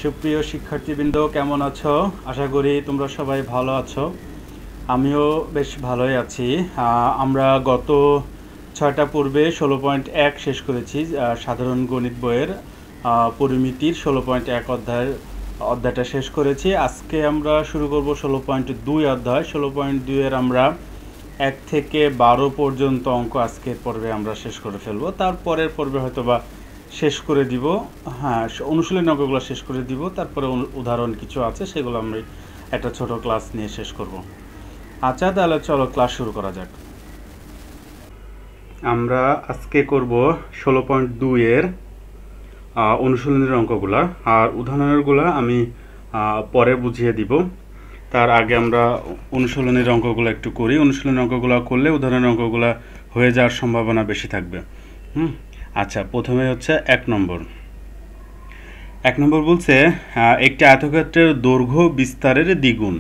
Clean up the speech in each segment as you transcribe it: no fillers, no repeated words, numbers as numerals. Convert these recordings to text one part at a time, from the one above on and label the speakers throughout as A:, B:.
A: সুপ্রিয় শিক্ষার্থীবৃন্দ কেমন আছো? আশা করি তোমরা সবাই ভালো আছো। আমিও বেশ ভালোই আছি। আমরা গত 6টা পূর্বে 16.1 শেষ করেছি, সাধারণ গণিত বইয়ের পরিমিতির 16.1 অধ্যায়টা শেষ করেছি। আজকে আমরা শুরু করব 16.2 অধ্যায়। 16.2 এর আমরা 1 থেকে 12 পর্যন্ত অঙ্ক আজকের পর্বে আমরা শেষ করে ফেলবো। তারপরের পর্বে হয়তোবা শেষ করে দিব, অনুশীলনী অঙ্কগুলো শেষ করে দিব। তারপরে উদাহরণ কিছু আছে, সেগুলো আমরা একটা ছোট ক্লাস নিয়ে শেষ করব। আচ্ছা, তাহলে চলো ক্লাস শুরু করা যাক। আমরা আজকে করব 16.2 এর অনুশীলনীর অঙ্কগুলা, আর উদাহরণগুলো আমি পরে বুঝিয়ে দিব। তার আগে আমরা অনুশীলনীর অঙ্কগুলো একটু করি। অনুশীলনীর অঙ্কগুলো করলে উদাহরণের অঙ্কগুলো হয়ে যাওয়ার সম্ভাবনা বেশি থাকবে। আচ্ছা, প্রথমে হচ্ছে 1 নম্বর বলছে একটি আয়তক্ষেত্রের দৈর্ঘ্য বিস্তারের দ্বিগুণ।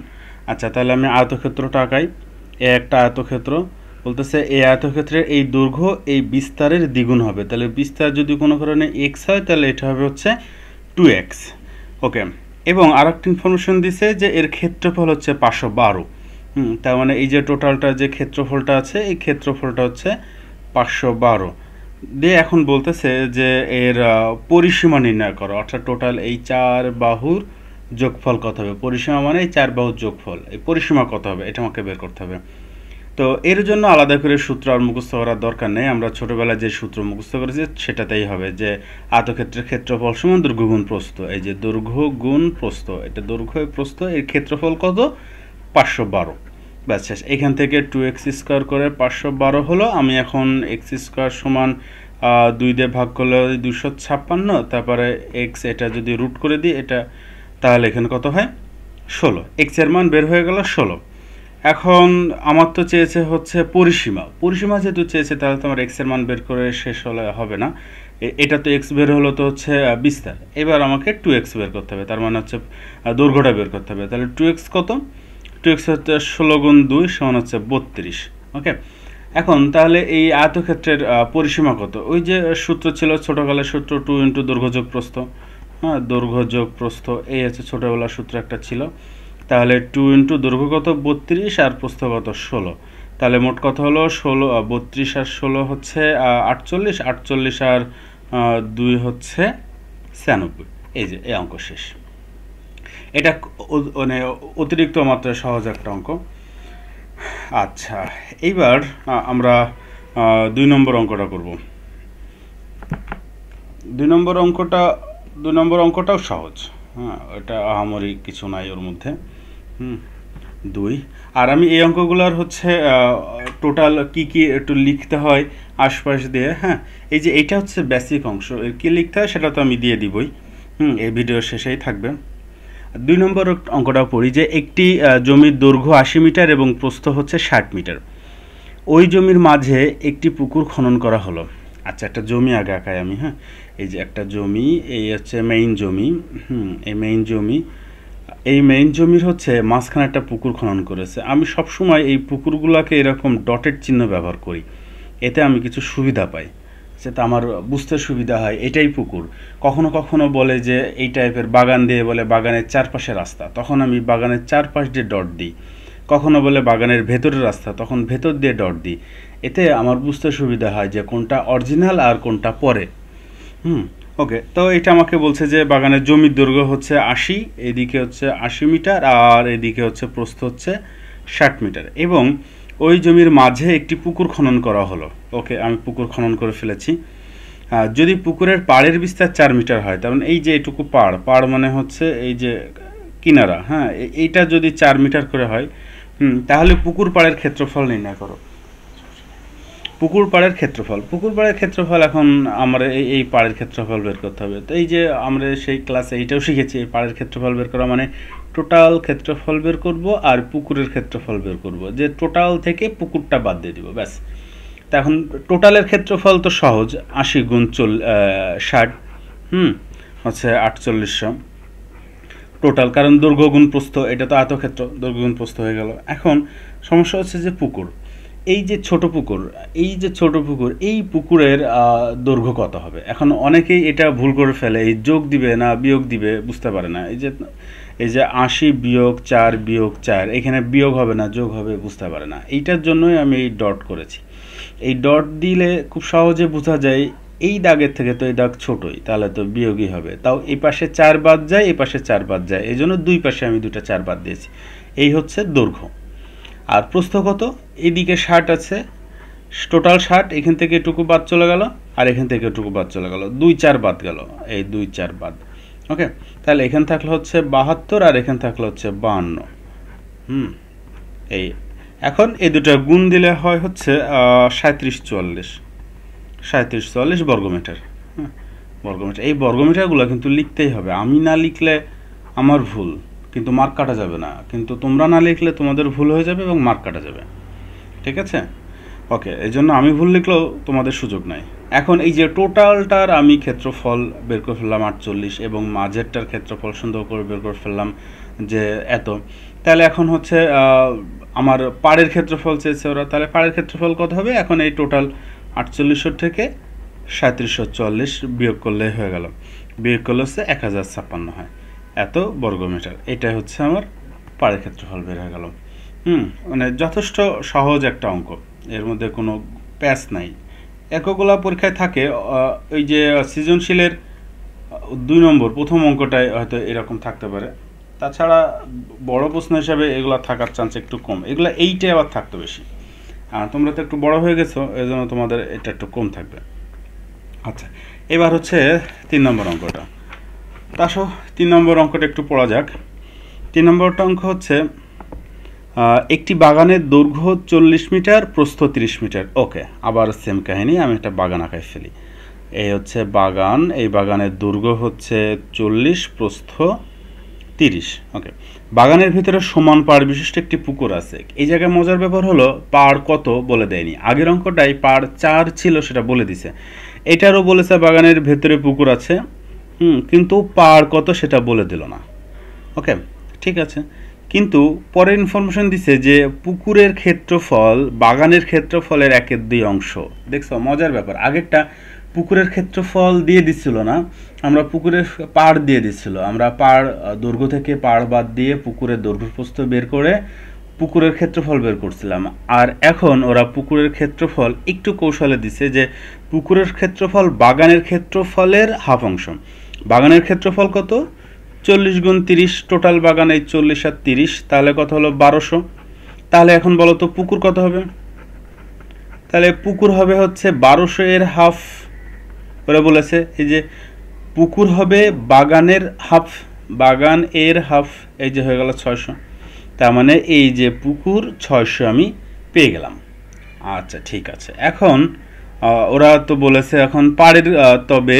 A: আচ্ছা, তাহলে আমি আয়তক্ষেত্রটা আঁকাই। একটা আয়তক্ষেত্র বলতেছে এই আয়তক্ষেত্রের এই দৈর্ঘ্য এই বিস্তারের দ্বিগুণ হবে। তাহলে বিস্তার যদি কোনো কারণে x হয় তাহলে এটা হবে হচ্ছে 2x। ওকে, এবং আরেকটা ইনফরমেশন দিছে যে এর ক্ষেত্রফল হচ্ছে 512। তার মানে এই যে টোটালটা যে ক্ষেত্রফলটা আছে, এই ক্ষেত্রফলটা হচ্ছে 512 দিয়ে এখন বলতেছে যে এর পরিসীমা নির্ণয় করো, অর্থাৎ টোটাল এই 4 বাহুর যোগফল কত হবে। পরিসীমা মানে এই 4 বাহুর যোগফল, এই পরিসীমা কত হবে এটা আমাকে বের করতে হবে। তো এর জন্য আলাদা করে সূত্র আর মুখস্থ করার দরকার নেই। আমরা ছোটোবেলায় যে সূত্র মুখস্থ করেছি সেটাতেই হবে, যে আয়তক্ষেত্রের ক্ষেত্রফল সমান দৈর্ঘ্য গুণ প্রস্থ। এই যে দৈর্ঘ্য গুণ প্রস্থ, এটা দৈর্ঘ্য প্রস্থ, এর ক্ষেত্রফল কত? 512। ব্যাস শেষ। এখান থেকে 2x স্কোয়ার করে 512 হলো। আমি এখন x স্কোয়ার সমান 2 দিয়ে ভাগ করলে 256, তারপরে x এটা যদি রুট করে দিই এটা, তাহলে এখানে কত হয়? 16। x এর মান বের হয়ে গেল 16। এখন আমার তো চেয়েছে হচ্ছে পরিসীমা যেহেতু চেয়েছে, তাহলে তো আমার x এর মান বের করে শেষ হলে হবে না। এটা তো x বের হলো, তো হচ্ছে বিস্তার। এবার আমাকে 2x বের করতে হবে, তার মানে হচ্ছে দৈর্ঘ্যটা বের করতে হবে। তাহলে 2x কত? 2x হচ্ছে 16 গুণ 2 সমান হচ্ছে 32। ওকে, এখন তাহলে এই আয়তক্ষেত্রের পরিসীমা কত? ওই যে সূত্র ছিল ছোটবেলার সূত্র, 2 ইন্টু দৈর্ঘ্য যোগ প্রস্থ। দৈর্ঘ্য যোগ প্রস্থ, এই হচ্ছে ছোটবেলার সূত্র একটা ছিল। তাহলে 2 ইন্টু দৈর্ঘ্য কত? 32, আর প্রস্থ কত? 16। তাহলে মোট কত হলো? 16, 32 আর 16 হচ্ছে 48, 48 আর 2 হচ্ছে 96। এই যে এই অঙ্ক শেষ। এটা মানে অতিরিক্ত মাত্রায় সহজ একটা অঙ্ক। আচ্ছা, এইবার আমরা 2 নম্বর অঙ্কটা করব। 2 নম্বর অঙ্কটাও সহজ। এটা আহামরি কিছু নাই ওর মধ্যে। 2, আর আমি এই অঙ্কগুলোর হচ্ছে টোটাল কি একটু লিখতে হয় আশপাশ দিয়ে। এই যে এইটা হচ্ছে বেসিক অংশ, এর কী লিখতে হয় সেটা তো আমি দিয়ে দিবই। এই ভিডিওর শেষেই থাকবে। 2 নম্বর অঙ্কটা পড়ি, যে একটি জমির দৈর্ঘ্য 80 মিটার এবং প্রস্থ হচ্ছে 60 মিটার। ওই জমির মাঝে একটি পুকুর খনন করা হলো। আচ্ছা, একটা জমি আগে আঁকাই আমি। এই যে একটা জমি, এই হচ্ছে মেইন জমি। এই মেইন জমির হচ্ছে মাঝখানে একটা পুকুর খনন করেছে। আমি সবসময় এই পুকুরগুলোকে এরকম ডটের চিহ্ন ব্যবহার করি, এতে আমি কিছু সুবিধা পাই, সেটা আমার বুঝতে সুবিধা হয়। এটাই পুকুর। কখনো কখনো বলে যে এই টাইপের বাগান দিয়ে বলে বাগানের চারপাশে রাস্তা, তখন আমি বাগানের চারপাশ দিয়ে ডট দিই। কখনো বলে বাগানের ভেতরের রাস্তা, তখন ভেতর দিয়ে ডট দিই। এতে আমার বুঝতে সুবিধা হয় যে কোনটা অরিজিনাল আর কোনটা পরে। ওকে, তো এটা আমাকে বলছে যে বাগানের জমির দৈর্ঘ্য হচ্ছে 80, এদিকে হচ্ছে 80 মিটার, আর এদিকে হচ্ছে প্রস্থ হচ্ছে 60 মিটার, এবং ওই জমির মাঝে একটি পুকুর খনন করা হলো। ওকে, আমি পুকুর খনন করে ফেলেছি। যদি পুকুরের পাড়ের বিস্তার 4 মিটার হয়, তার মানে এই যে এটুকু পাড় মানে হচ্ছে এই যে কিনারা, এইটা যদি 4 মিটার করে হয়, তাহলে পুকুর পাড়ের ক্ষেত্রফল নির্ণয় করো। পুকুর পাড়ের ক্ষেত্রফল এখন আমরা এই পাড়ের ক্ষেত্রফল বের করতে হবে। তো এই যে আমরা সেই ক্লাসে এইটাও শিখেছি, এই পাড়ের ক্ষেত্রফল বের করা মানে টোটাল ক্ষেত্রফল বের করব আর পুকুরের ক্ষেত্রফল বের করব, যে টোটাল থেকে পুকুরটা বাদ দিয়ে দিব, ব্যাস। তা এখন টোটালের ক্ষেত্রফল তো সহজ, 80 গুণ 60 হচ্ছে 4800 টোটাল, কারণ দৈর্ঘ্য গুণ প্রস্থ, এটা তো আয়তক্ষেত্র, দৈর্ঘ্য গুণ প্রস্থ হয়ে গেল। এখন সমস্যা হচ্ছে যে পুকুর, এই যে ছোট পুকুর, এই পুকুরের দৈর্ঘ্য কত হবে? এখন অনেকেই এটা ভুল করে ফেলে, এই যোগ দিবে না বিয়োগ দিবে বুঝতে পারে না। এই যে 80 বিয়োগ 4 বিয়োগ 4, এখানে বিয়োগ হবে না যোগ হবে বুঝতে পারে না। এইটার জন্যই আমি এই ডট করেছি। এই ডট দিলে খুব সহজে বোঝা যায় এই দাগের থেকে তো এই দাগ ছোটই, তাহলে তো বিয়োগই হবে। তাও এই পাশে 4 বাদ যায়, এই পাশে 4 বাদ যায়, এই জন্য দুই পাশে আমি দুটা 4 বাদ দিয়েছি। এই হচ্ছে দৈর্ঘ্য। আর প্রস্থ কত? এইদিকে 60 আছে, টোটাল 60, এখান থেকে এটুকু বাদ চলে গেল আর এখান থেকে এটুকু বাদ চলে গেল, 2 4 বাদ গেল, এই 2 4 বাদ। ওকে, তাহলে এখান থাকলে হচ্ছে 72 আর এখান থাকলে হচ্ছে 52। এই এখন এই দুটো গুণ দিলে হয় হচ্ছে 37 44 বর্গমিটার। বর্গমিটার, এই বর্গমিটারগুলো কিন্তু লিখতেই হবে। আমি না লিখলে আমার ভুল, কিন্তু মার্ক কাটা যাবে না। কিন্তু তোমরা না লিখলে তোমাদের ভুল হয়ে যাবে এবং মার্ক কাটা যাবে। ঠিক আছে? ওকে, এই জন্য আমি ভুল লিখলেও তোমাদের সুযোগ নাই। এখন এই যে টোটালটার আমি ক্ষেত্রফল বের করে ফেললাম 48 এবং মাঝেরটার ক্ষেত্রফল সুন্দর করে বের করে ফেললাম যে এত। তাহলে এখন হচ্ছে আমার পাড়ের ক্ষেত্রফল চেয়েছে ওরা, তাহলে পাড়ের ক্ষেত্রফল কত হবে? এখন এই টোটাল 48 থেকে 3740 বিয়োগ করলে হয়ে গেল, বিয়োগ করলে হচ্ছে 1056 হয়, এত বর্গমিটার। এটাই হচ্ছে আমার পাড়ের ক্ষেত্রফল বের হয়ে গেল। মানে যথেষ্ট সহজ একটা অঙ্ক, এর মধ্যে কোনো প্যাচ নাই। এককগুলা পরীক্ষায় থাকে, ওই যে সৃজনশীলের 2 নম্বর প্রথম অঙ্কটায় হয়তো এরকম থাকতে পারে, তাছাড়া বড় প্রশ্ন হিসাবে এগুলা থাকার চান্স একটু কম। এগুলা এইটাই আবার থাকতো বেশি, তোমরা তো একটু বড় হয়ে গেছো, এই জন্য তোমাদের এটা একটু কম থাকবে। আচ্ছা, এবার হচ্ছে 3 নম্বর অঙ্কটা। আসো 3 নম্বর অঙ্কটা একটু পড়া যাক। 3 নম্বরটা অঙ্ক হচ্ছে একটি বাগানের দৈর্ঘ্য 40 মিটার, প্রস্থ 30 মিটার। ওকে, আবার সেম কাহিনী, আমি একটা বাগান আঁকায় ফেলি। এই হচ্ছে বাগান, এই বাগানের দৈর্ঘ্য হচ্ছে 40, প্রস্থ 30। ওকে, বাগানের ভিতরে সমান পাড় বিশিষ্ট একটি পুকুর আছে। এই জায়গায় মজার ব্যাপার হলো পাড় কত বলে দেয়নি। আগের অঙ্কটাই পাড় 4 ছিল, সেটা বলে দিছে। এটারও বলেছে বাগানের ভেতরে পুকুর আছে, কিন্তু পাড় কত সেটা বলে দিল না। ওকে, ঠিক আছে। কিন্তু পরে ইনফরমেশন দিছে যে পুকুরের ক্ষেত্রফল বাগানের ক্ষেত্রফলের 1/2 অংশ। দেখছো মজার ব্যাপার, আগেরটা পুকুরের ক্ষেত্রফল দিয়ে দিচ্ছিল না, আমরা পুকুরের পাড় দিয়ে দিচ্ছিল। আমরা পাড় দৈর্ঘ্য থেকে পাড় বাদ দিয়ে পুকুরের দৈর্ঘ্য প্রস্থ বের করে পুকুরের ক্ষেত্রফল বের করছিলাম। আর এখন ওরা পুকুরের ক্ষেত্রফল একটু কৌশলে দিছে যে পুকুরের ক্ষেত্রফল বাগানের ক্ষেত্রফলের হাফ অংশ। বাগানের ক্ষেত্রফল কত? 40 গুণ 30, টোটাল বাগান এই 40 আর 30, তাহলে কত হলো? 1200। তাহলে এখন বলো তো পুকুর কত হবে? তাহলে পুকুর হবে হচ্ছে 1200 এর হাফ। ওরা বলেছে এই যে পুকুর হবে বাগানের হাফ, বাগান এর হাফ, এই যে হয়ে গেল 600। তার মানে এই যে পুকুর 600 আমি পেয়ে গেলাম। আচ্ছা, ঠিক আছে। এখন ওরা তো বলেছে এখন পাড়ের, তবে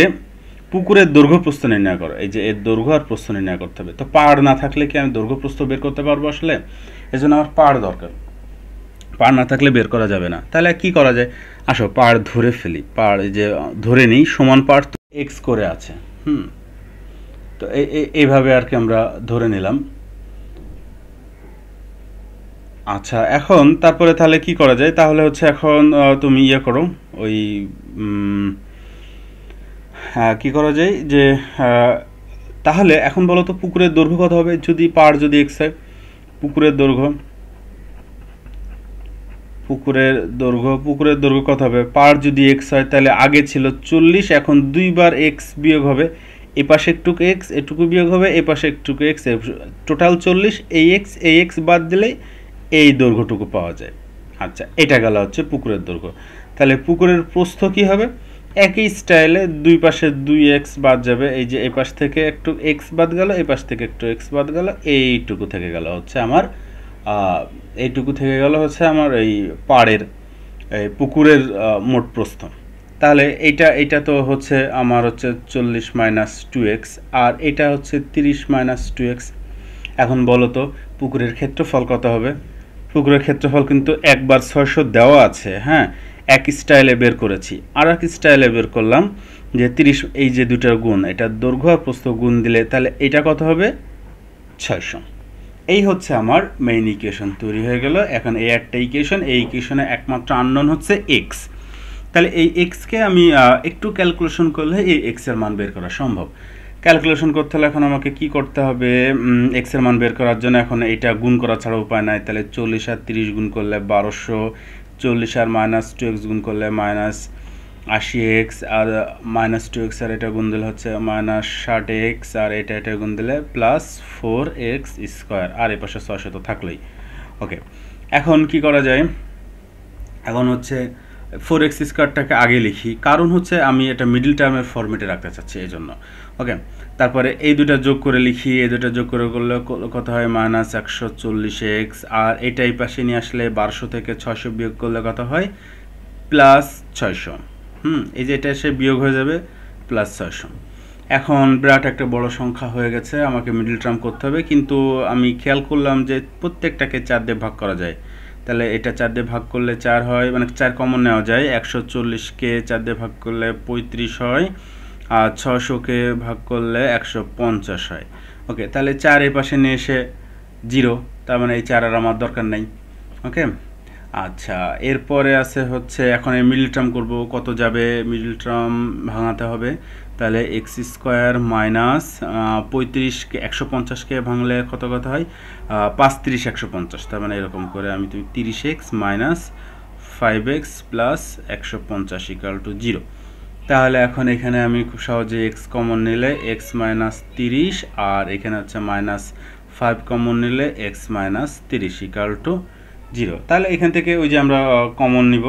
A: পুকুরের দৈর্ঘ্য প্রস্থ নির্ণয় করো। এই যে এর দৈর্ঘ্য আর প্রস্থ নির্ণয় করতে হবে। তো পাড় না থাকলে কি আমি দৈর্ঘ্য প্রস্থ বের করতে পারবো? আসলে এজন্য আমার পাড় দরকার, পাড় না থাকলে বের করা যাবে না। তাহলে কি করা যায়? আসো পাড় ধরে ফেলি। পাড় এই যে ধরে নিই, সমান পাড় তো এক্স করে আছে, তো এইভাবে আর কি আমরা ধরে নিলাম। আচ্ছা, এখন তারপরে তাহলে কি করা যায়? তাহলে হচ্ছে এখন তুমি ইয়ে করো, ওই কি করা যায় যে তাহলে এখন বলো তো পুকুরের দৈর্ঘ্য কত হবে? যদি পাড় যদি এক্স হয়, পুকুরের দৈর্ঘ্য কত হবে? পাড় যদি এক্স হয় তাহলে আগে ছিল 40, এখন 2 বার এক্স বিয়োগ হবে, এ পাশে একটুকু এক্স এটুকু বিয়োগ হবে, এ পাশে একটুকু এক্স, টোটাল 40। এই এক্স বাদ দিলেই এই দৈর্ঘ্যটুকু পাওয়া যায়। আচ্ছা, এটা গেল হচ্ছে পুকুরের দৈর্ঘ্য। তাহলে পুকুরের প্রস্থ কি হবে? একই স্টাইলে দুই পাশে 2x বাদ যাবে, এই যে এই পাশ থেকে একটু এক্স বাদ গেল, এই পাশ থেকে একটু এক্স বাদ গেল, এইটুকু থেকে গেল হচ্ছে আমার এই পাড়ের এই পুকুরের মোট প্রস্থ। তাহলে এইটা তো হচ্ছে আমার হচ্ছে 40 - 2x, আর এটা হচ্ছে 30 - 2x। এখন বলো তো পুকুরের ক্ষেত্রফল কত হবে? পুকুরের ক্ষেত্রফল কিন্তু একবার 600 দেওয়া আছে, হ্যাঁ, এক স্টাইলে বের করেছি। আর এক স্টাইলে বের করলাম যে 30, এই যে দুটার গুণ, এটা দৈর্ঘ্য আর প্রস্থ গুণ দিলে তাহলে এটা কত হবে? 600। এই হচ্ছে আমার মেইন ইকুয়েশন তৈরি হয়ে গেল। এখন এই একটা ইকুয়েশন, এই ইকুয়েশনে একমাত্র আননোন হচ্ছে এক্স। তাহলে এই এক্সকে আমি একটু ক্যালকুলেশন করলে এই এক্সের মান বের করা সম্ভব। ক্যালকুলেশন করতে হলে এখন আমাকে কি করতে হবে, এক্সের মান বের করার জন্য এখন এইটা গুণ করা ছাড়া উপায় নাই। তাহলে 40 আর 30 গুণ করলে 1200, 40 আর -2x গুণ করলে -80x, আর -2x আর এটা গুণ দিলে হচ্ছে -60x, আর এটা গুণ দিলে +4x স্কোয়ার, আর এই পাশে 600 তো থাকলোই। ওকে, এখন কি করা যায়, এখন হচ্ছে 4x স্কোয়ারটাকে আগে লিখি, কারণ হচ্ছে আমি এটা মিডল টার্মের ফরম্যাটে রাখতে চাচ্ছি এই জন্য। ওকে, তারপরে এই দুটা যোগ করে লিখি, এই দুটা যোগ করে করলে কত হয় -140x, আর এটাই পাশে নিয়ে আসলে 1200 থেকে 600 বিয়োগ করলে কত হয় +600। এই যে এটা এসে বিয়োগ হয়ে যাবে +600। এখন বিরাট একটা বড় সংখ্যা হয়ে গেছে, আমাকে মিডল টার্ম করতে হবে, কিন্তু আমি খেয়াল করলাম যে প্রত্যেকটাকে 4 দিয়ে ভাগ করা যায়। তাহলে এটা 4 দিয়ে ভাগ করলে 4 হয়, মানে 4 কমন নেওয়া যায়। 140কে 4 দিয়ে ভাগ করলে 35 হয়, আর 600কে ভাগ করলে 150 হয়। ওকে, তাহলে 4 এর পাশে নিয়ে এসে 0, তার মানে এই 4 আর আমার দরকার নাই। ওকে, আচ্ছা, এরপরে আছে হচ্ছে এখন এই মিডল টার্ম করব, কত যাবে মিডল টার্ম ভাঙাতে হবে। তাহলে এক্স স্কোয়ার মাইনাস 35কে 150কে ভাঙলে কত হয় 5 30 150, তার মানে এরকম করে আমি 30x minus 5x plus 150 equal to 0। তাহলে এখন এখানে আমি খুব সহজে x কমন নিলে x মাইনাস 30, আর এখানে হচ্ছে -5 কমন নিলে x মাইনাস 30 ইকুয়াল টু 0। তাহলে এখান থেকে ওই যে আমরা কমন নিব।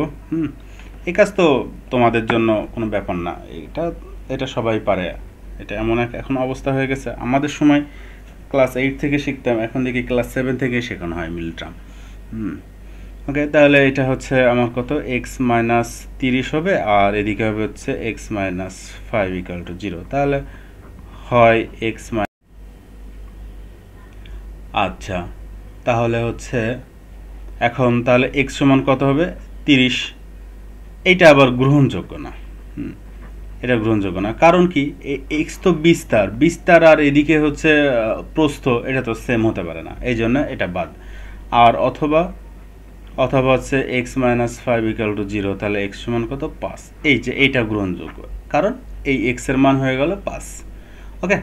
A: এই কাজ তো তোমাদের জন্য কোনো ব্যাপার না, এটা সবাই পারে। এটা এমন এখন অবস্থা হয়ে গেছে, আমাদের সময় ক্লাস 8 থেকে শিখতাম, এখন দেখি ক্লাস 7 থেকে শেখানো হয় মিডল টার্ম। ওকে, তাহলে এটা হচ্ছে আমার কত x মাইনাস 30 হবে, আর এদিকে হবে হচ্ছে x মাইনাস 5 ইকুয়াল টু 0। তাহলে হয় x আচ্ছা, তাহলে হচ্ছে এখন তাহলে x সমান কত হবে 30। এইটা আবার গ্রহণযোগ্য না, এটা গ্রহণযোগ্য না, কারণ কি x তো বিস্তার আর এদিকে হচ্ছে প্রস্থ, এটা তো সেম হতে পারে না, এই জন্য এটা বাদ। আর অথবা হচ্ছে x মাইনাস 5 ইকুয়াল টু 0, তাহলে x সমান কত 5। এই যে এইটা গ্রহণযোগ্য, কারণ এই x এর মান হয়ে গেল 5। ওকে,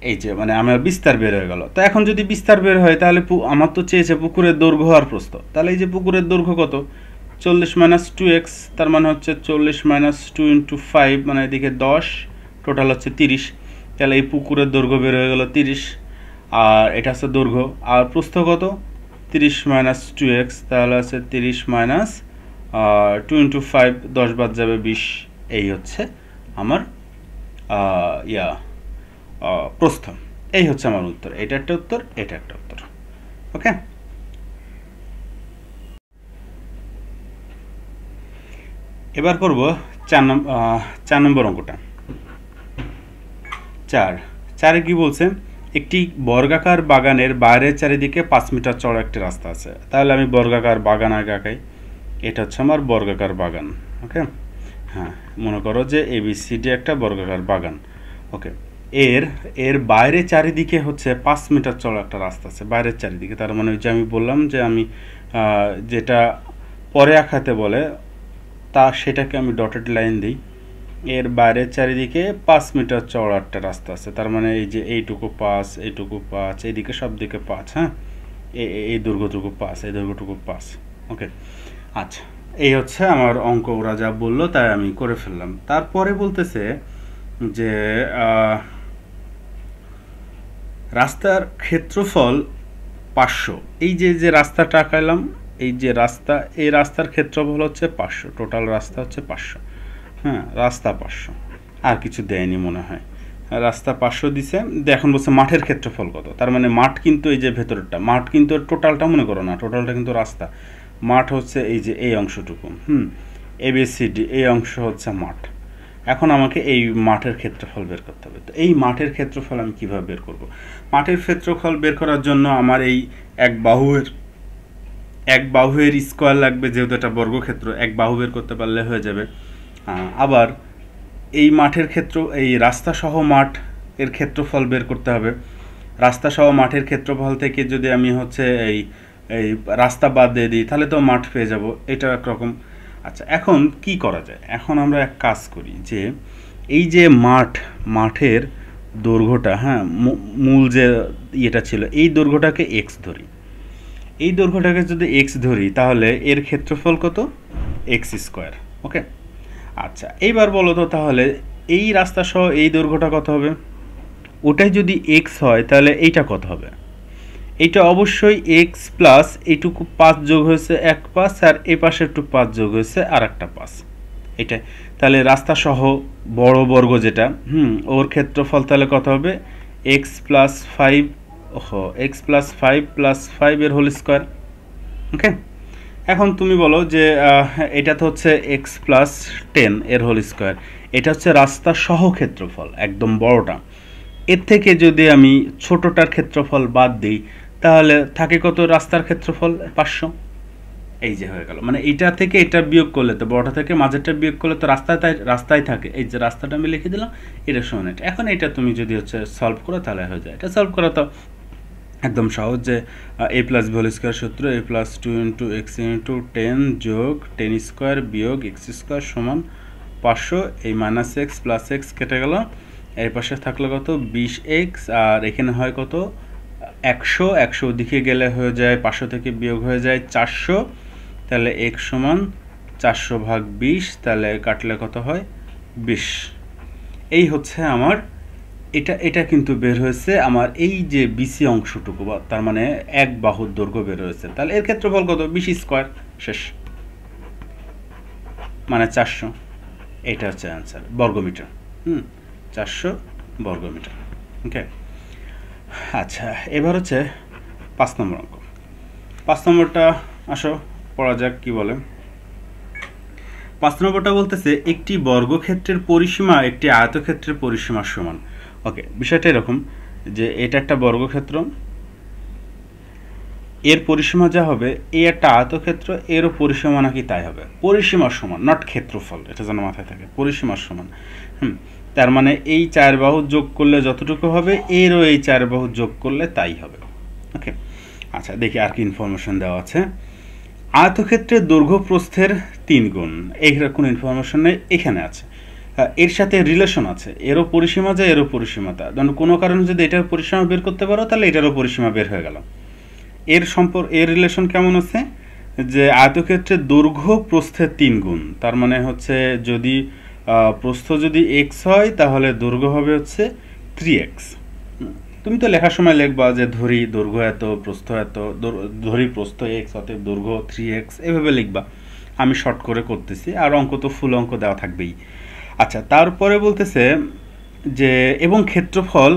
A: এই যে মানে আমার বিস্তার বের হয়ে গেল। তো এখন যদি বিস্তার বের হয়, তাহলে আমার তো চেয়েছে পুকুরের দৈর্ঘ্য আর প্রস্থ। তাহলে এই যে পুকুরের দৈর্ঘ্য কত 40 মাইনাস 2x, তার মানে হচ্ছে 40 মাইনাস 2 ইন্টু 5, মানে এদিকে 10, টোটাল হচ্ছে 30। তাহলে এই পুকুরের দৈর্ঘ্য বের হয়ে গেল 30, আর এটা হচ্ছে দৈর্ঘ্য। আর প্রস্থ কত 30 মাইনাস 2x, তাহলে আছে 30 মাইনাস 2 ইন্টু 5, 10 বাদ যাবে 20। এই হচ্ছে আমার প্রস্থ। এই হচ্ছে আমার উত্তর, এটা একটা উত্তর, এটা একটা উত্তর। ওকে, এবার করব 4 নম্বর অঙ্কটা। 4-এ কি বলছে, একটি বর্গাকার বাগানের বাইরের চারিদিকে 5 মিটার চওড়া একটি রাস্তা আছে। তাহলে আমি বর্গাকার বাগান আগে আঁকাই। এটা হচ্ছে আমার বর্গাকার বাগান। ওকে, হ্যাঁ, মনে করো যে এবিসিডি একটা বর্গাকার বাগান। ওকে, এর বাইরে চারিদিকে হচ্ছে 5 মিটার চওড়া একটা রাস্তা আছে বাইরের চারিদিকে। তার মানে ওই যে আমি বললাম যে আমি যেটা পরে আঁকাতে বলে সেটাকে আমি ডটেড লাইন দিই। এর বাইরের চারিদিকে 5 মিটার চওড়া একটা রাস্তা আছে, তার মানে এই যে এইটুকু 5, এইটুকু 5, এইদিকে সব দিকে 5। হ্যাঁ, এই দৈর্ঘ্যটুকু 5, এই দৈর্ঘ্যটুকু 5। ওকে, আচ্ছা, এই হচ্ছে আমার অঙ্ক। ওরা যা বললো তাই আমি করে ফেললাম। তারপরে বলতেছে যে রাস্তার ক্ষেত্রফল 500। এই যে রাস্তাটা আঁকাইলাম, এই যে রাস্তা, এই রাস্তার ক্ষেত্রফল হচ্ছে 500, টোটাল রাস্তা হচ্ছে 500। হ্যাঁ, রাস্তা 500, আর কিছু দেয়নি মনে হয়। রাস্তা 500 দিছে। এখন বলছে মাঠের ক্ষেত্রফল কত। তার মানে মাঠ কিন্তু এই যে ভেতরটা, মাঠ কিন্তু টোটালটা মনে করো না, টোটালটা কিন্তু রাস্তা। মাঠ হচ্ছে এই যে এই অংশটুকু, এবিসিডি, এই অংশ হচ্ছে মাঠ। এখন আমাকে এই মাঠের ক্ষেত্রফল বের করতে হবে। তো এই মাঠের ক্ষেত্রফল আমি কিভাবে বের করব? মাঠের ক্ষেত্রফল বের করার জন্য আমার এই এক বাহুর স্কোয়ার লাগবে, যেহেতু এটা বর্গক্ষেত্র, এক বাহু বের করতে পারলে হয়ে যাবে। আবার এই মাঠের ক্ষেত্র, এই রাস্তা সহ মাঠ এর ক্ষেত্রফল বের করতে হবে। রাস্তা সহ মাঠের ক্ষেত্রফল থেকে যদি আমি হচ্ছে এই এই রাস্তা বাদ দিয়ে দিই তাহলে তো মাঠ পেয়ে যাব, এটা একরকম। আচ্ছা, এখন কি করা যায়? এখন আমরা এক কাজ করি যে এই যে মাঠের দৈর্ঘ্যটা, হ্যাঁ, মূল যে ইয়েটা ছিল এই দৈর্ঘ্যটাকে এক্স ধরি। এই দৈর্ঘ্যটাকে যদি এক্স ধরি তাহলে এর ক্ষেত্রফল কত? X square. ওকে, আচ্ছা এইবার বলো তো তাহলে এই রাস্তা সহ এই দৈর্ঘ্যটা কত হবে? ওটাই যদি এক্স হয় তাহলে এইটা কত হবে? এইটা অবশ্যই এক্স প্লাস এইটুকু 5 যোগ হয়েছে 1 5, আর এই পাশে একটু 5 যোগ হয়েছে আর একটা 5, এটা। তাহলে রাস্তা সহ বড় বর্গ যেটা, ওর ক্ষেত্রফল তাহলে কত হবে? X plus 5, x plus 5 plus 5 এর হোল স্কোয়ার। ওকে, এখন তুমি বলো যে এটা তো হচ্ছে এক্স প্লাস 10 এর হোল স্কোয়ার, এটা হচ্ছে রাস্তা সহ ক্ষেত্রফল একদম বড়টা। এর থেকে যদি আমি ছোটটার ক্ষেত্রফল বাদ দিই তাহলে থাকে কত? রাস্তার ক্ষেত্রফল 500। এই যে হয়ে গেল, মানে এইটা থেকে এটা বিয়োগ করলে তো বড়টা থেকে মাঝেরটা বিয়োগ করলে তো রাস্তায় থাকে। এই যে রাস্তাটা আমি লিখে দিলাম, এটা সমান এটা। এখন এটা তুমি যদি হচ্ছে সলভ করো তাহলে হয়ে যায়। এটা সলভ করা তো একদম সহজ, যে a plus B whole square সূত্র, a plus 2 into x into 10 যোগ 10 স্কোয়ার বিয়োগ এক্স স্কোয়ার সমান 500। এই মাইনাস এক্স প্লাস এক্স কেটে গেল, এর পাশে থাকলো কত? 20x, আর এখানে হয় কত? 100। 100 ওদিকে গেলে হয়ে যায় 500 থেকে বিয়োগ হয়ে যায় 400। তাহলে x সমান 400 ভাগ 20, তাহলে কাটলে কত হয়? 20। এই হচ্ছে আমার এটা কিন্তু বের হয়েছে আমার এই যে বিসি অংশটুকু, তার মানে এক বাহুর দৈর্ঘ্য বের হয়েছে। তাহলে এর ক্ষেত্রফল কত? 20 স্কোয়ার, শেষ, মানে 400। এটা হচ্ছে অ্যান্সার, বর্গমিটার। 400 বর্গমিটার। ওকে, আচ্ছা এবার হচ্ছে 5 নম্বর অঙ্ক। 5 নম্বরটা আসো পড়া যাক কি বলে। 5 নম্বরটা বলতেছে একটি বর্গক্ষেত্রের পরিসীমা একটি আয়তক্ষেত্রের পরিসীমার সমান। ওকে, বিষয়টা এরকম যে এটা একটা বর্গক্ষেত্র, এর পরিসীমা যা হবে এই একটা আয়তক্ষেত্র, এরও পরিসীমা নাকি তাই হবে। পরিসীমার সমান, নট ক্ষেত্রফল, এটা যেন মাথায় থাকে, পরিসীমার সমান। তার মানে এই 4 বাহু যোগ করলে যতটুকু হবে এরও এই 4 বাহু যোগ করলে তাই হবে। ওকে, আচ্ছা দেখি আর কি ইনফরমেশন দেওয়া আছে। আয়তক্ষেত্রের দৈর্ঘ্য প্রস্থের 3 গুণ, এইটার কোনো ইনফরমেশন নেই, এখানে আছে। এর সাথে রিলেশন আছে, এরও পরিসীমা যায় এরও পরিসীমা তা, ধরুন কোনো কারণে যদি এটার পরিসীমা বের করতে পারো তাহলে এটারও পরিসীমা বের হয়ে গেল। এর রিলেশন কেমন আছে? যে আয়তক্ষেত্রের দৈর্ঘ্য প্রস্থের 3 গুণ, তার মানে হচ্ছে যদি প্রস্থ যদি এক্স হয় তাহলে দৈর্ঘ্য হবে হচ্ছে 3x। তুমি তো লেখার সময় লিখবা যে ধরি দৈর্ঘ্য এত প্রস্থ এত, ধরি প্রস্থ এক্স অতএব দৈর্ঘ্য 3x, এভাবে লিখবা। আমি শর্ট করে করতেছি, আর অঙ্ক তো ফুল অঙ্ক দেওয়া থাকবেই। আচ্ছা, তারপরে বলতেছে যে এবং ক্ষেত্রফল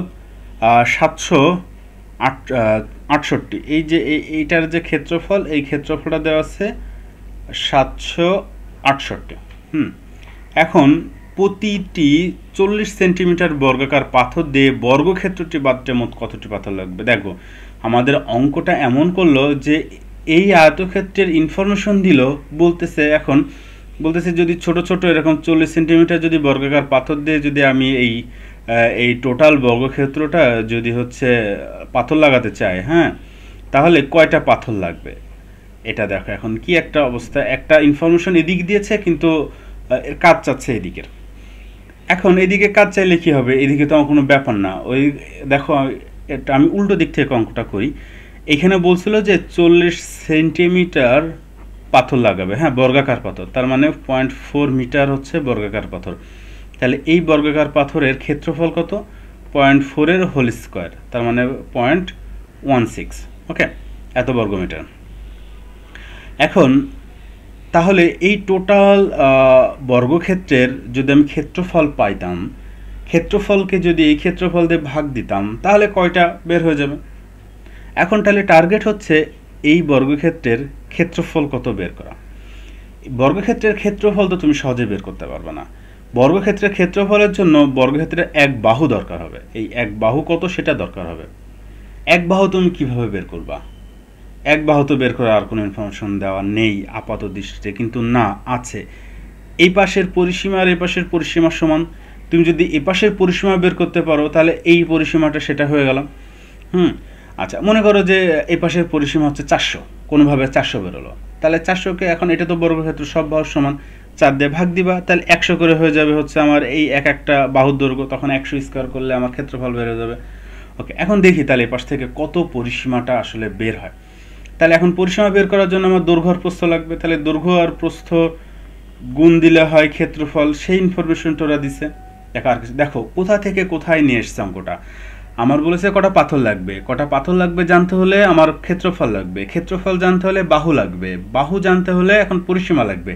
A: 768। এই যে এইটার যে ক্ষেত্রফল, এই ক্ষেত্রফলটা দেওয়া আছে 768। এখন প্রতিটি 40 সেন্টিমিটার বর্গাকার পাথর দিয়ে বর্গক্ষেত্রটি বাঁধতে মোট কতটি পাথর লাগবে? দেখো আমাদের অঙ্কটা এমন করলো যে এই আয়তক্ষেত্রের ইনফরমেশন দিল, বলতেছে যদি ছোট ছোট এরকম 40 সেন্টিমিটার যদি বর্গাকার পাথর দিয়ে যদি আমি এই টোটাল বর্গক্ষেত্রটা যদি হচ্ছে পাথর লাগাতে চাই, হ্যাঁ, তাহলে কয়টা পাথর লাগবে? এটা দেখো এখন কি একটা অবস্থা, একটা ইনফরমেশন এদিক দিয়েছে কিন্তু কাজ চাচ্ছে এদিকের। এখন এদিকে কাজ চাইলে কি হবে? এদিকে তো আমার কোনো ব্যাপার না। ওই দেখো এটা আমি উল্টো দিক থেকে অঙ্কটা করি। এখানে বলছিল যে 40 সেন্টিমিটার পাথর লাগাবে, হ্যাঁ, বর্গাকার পাথর, তার মানে 0.4 মিটার হচ্ছে বর্গাকার পাথর। তাহলে এই বর্গাকার পাথরের ক্ষেত্রফল কত? 0.4 এর হোল স্কোয়ার, তার মানে 0.16। ওকে, এত বর্গমিটার। এখন তাহলে এই টোটাল বর্গক্ষেত্রের যদি আমি ক্ষেত্রফল পাইতাম, ক্ষেত্রফলকে যদি এই ক্ষেত্রফল দিয়ে ভাগ দিতাম তাহলে কয়টা বের হয়ে যাবে? এখন তাহলে টার্গেট হচ্ছে এই বর্গক্ষেত্রের ক্ষেত্রফল কত বের করা। বর্গক্ষেত্রের ক্ষেত্রফল তো তুমি সহজে বের করতে পারবে না। বর্গক্ষেত্রের ক্ষেত্রফলের জন্য বর্গক্ষেত্রের এক বাহু দরকার হবে। এই এক বাহু কত সেটা দরকার হবে। এক বাহু তুমি কিভাবে বের করবা? এক বাহু তো বের করার আর কোনো ইনফরমেশন দেওয়া নেই আপাত দৃষ্টিতে, কিন্তু না আছে। এই পাশের পরিসীমা আর এই পাশের পরিসীমার সমান। তুমি যদি এই পাশের পরিসীমা বের করতে পারো তাহলে এই পরিসীমাটা সেটা হয়ে গেল। হুম। আচ্ছা, মনে করো যে এই পাশের পরিসীমা হচ্ছে 400, কোনোভাবে 400 বেরোলো, তাহলে 400কে এখন এটা তো বর্গক্ষেত্র সব বাহুর সমান, 4 দিয়ে ভাগ দিবা, তাহলে 100 করে হয়ে যাবে হচ্ছে আমার এই এক একটা বাহুর দৈর্ঘ্য, তখন 100 স্কোয়ার করলে আমার ক্ষেত্রফল বের হয়ে যাবে। ওকে, এখন দেখি তাহলে এই পাশ থেকে কত পরিসীমাটা আসলে বের হয়। তাহলে এখন পরিসীমা বের করার জন্য আমার দৈর্ঘ্য আর প্রস্থ লাগবে, তাহলে দৈর্ঘ্য আর প্রস্থ গুণ দিলে হয় ক্ষেত্রফল, সেই ইনফরমেশনটা ওরা দিছে। দেখো আর কিছু, দেখো কোথা থেকে কোথায় নিয়ে এসছে অঙ্কটা। আমার বলেছে কটা পাথর লাগবে, কটা পাথর লাগবে জানতে হলে আমার ক্ষেত্রফল লাগবে, ক্ষেত্রফল জানতে হলে বাহু লাগবে, বাহু জানতে হলে এখন পরিসীমা লাগবে,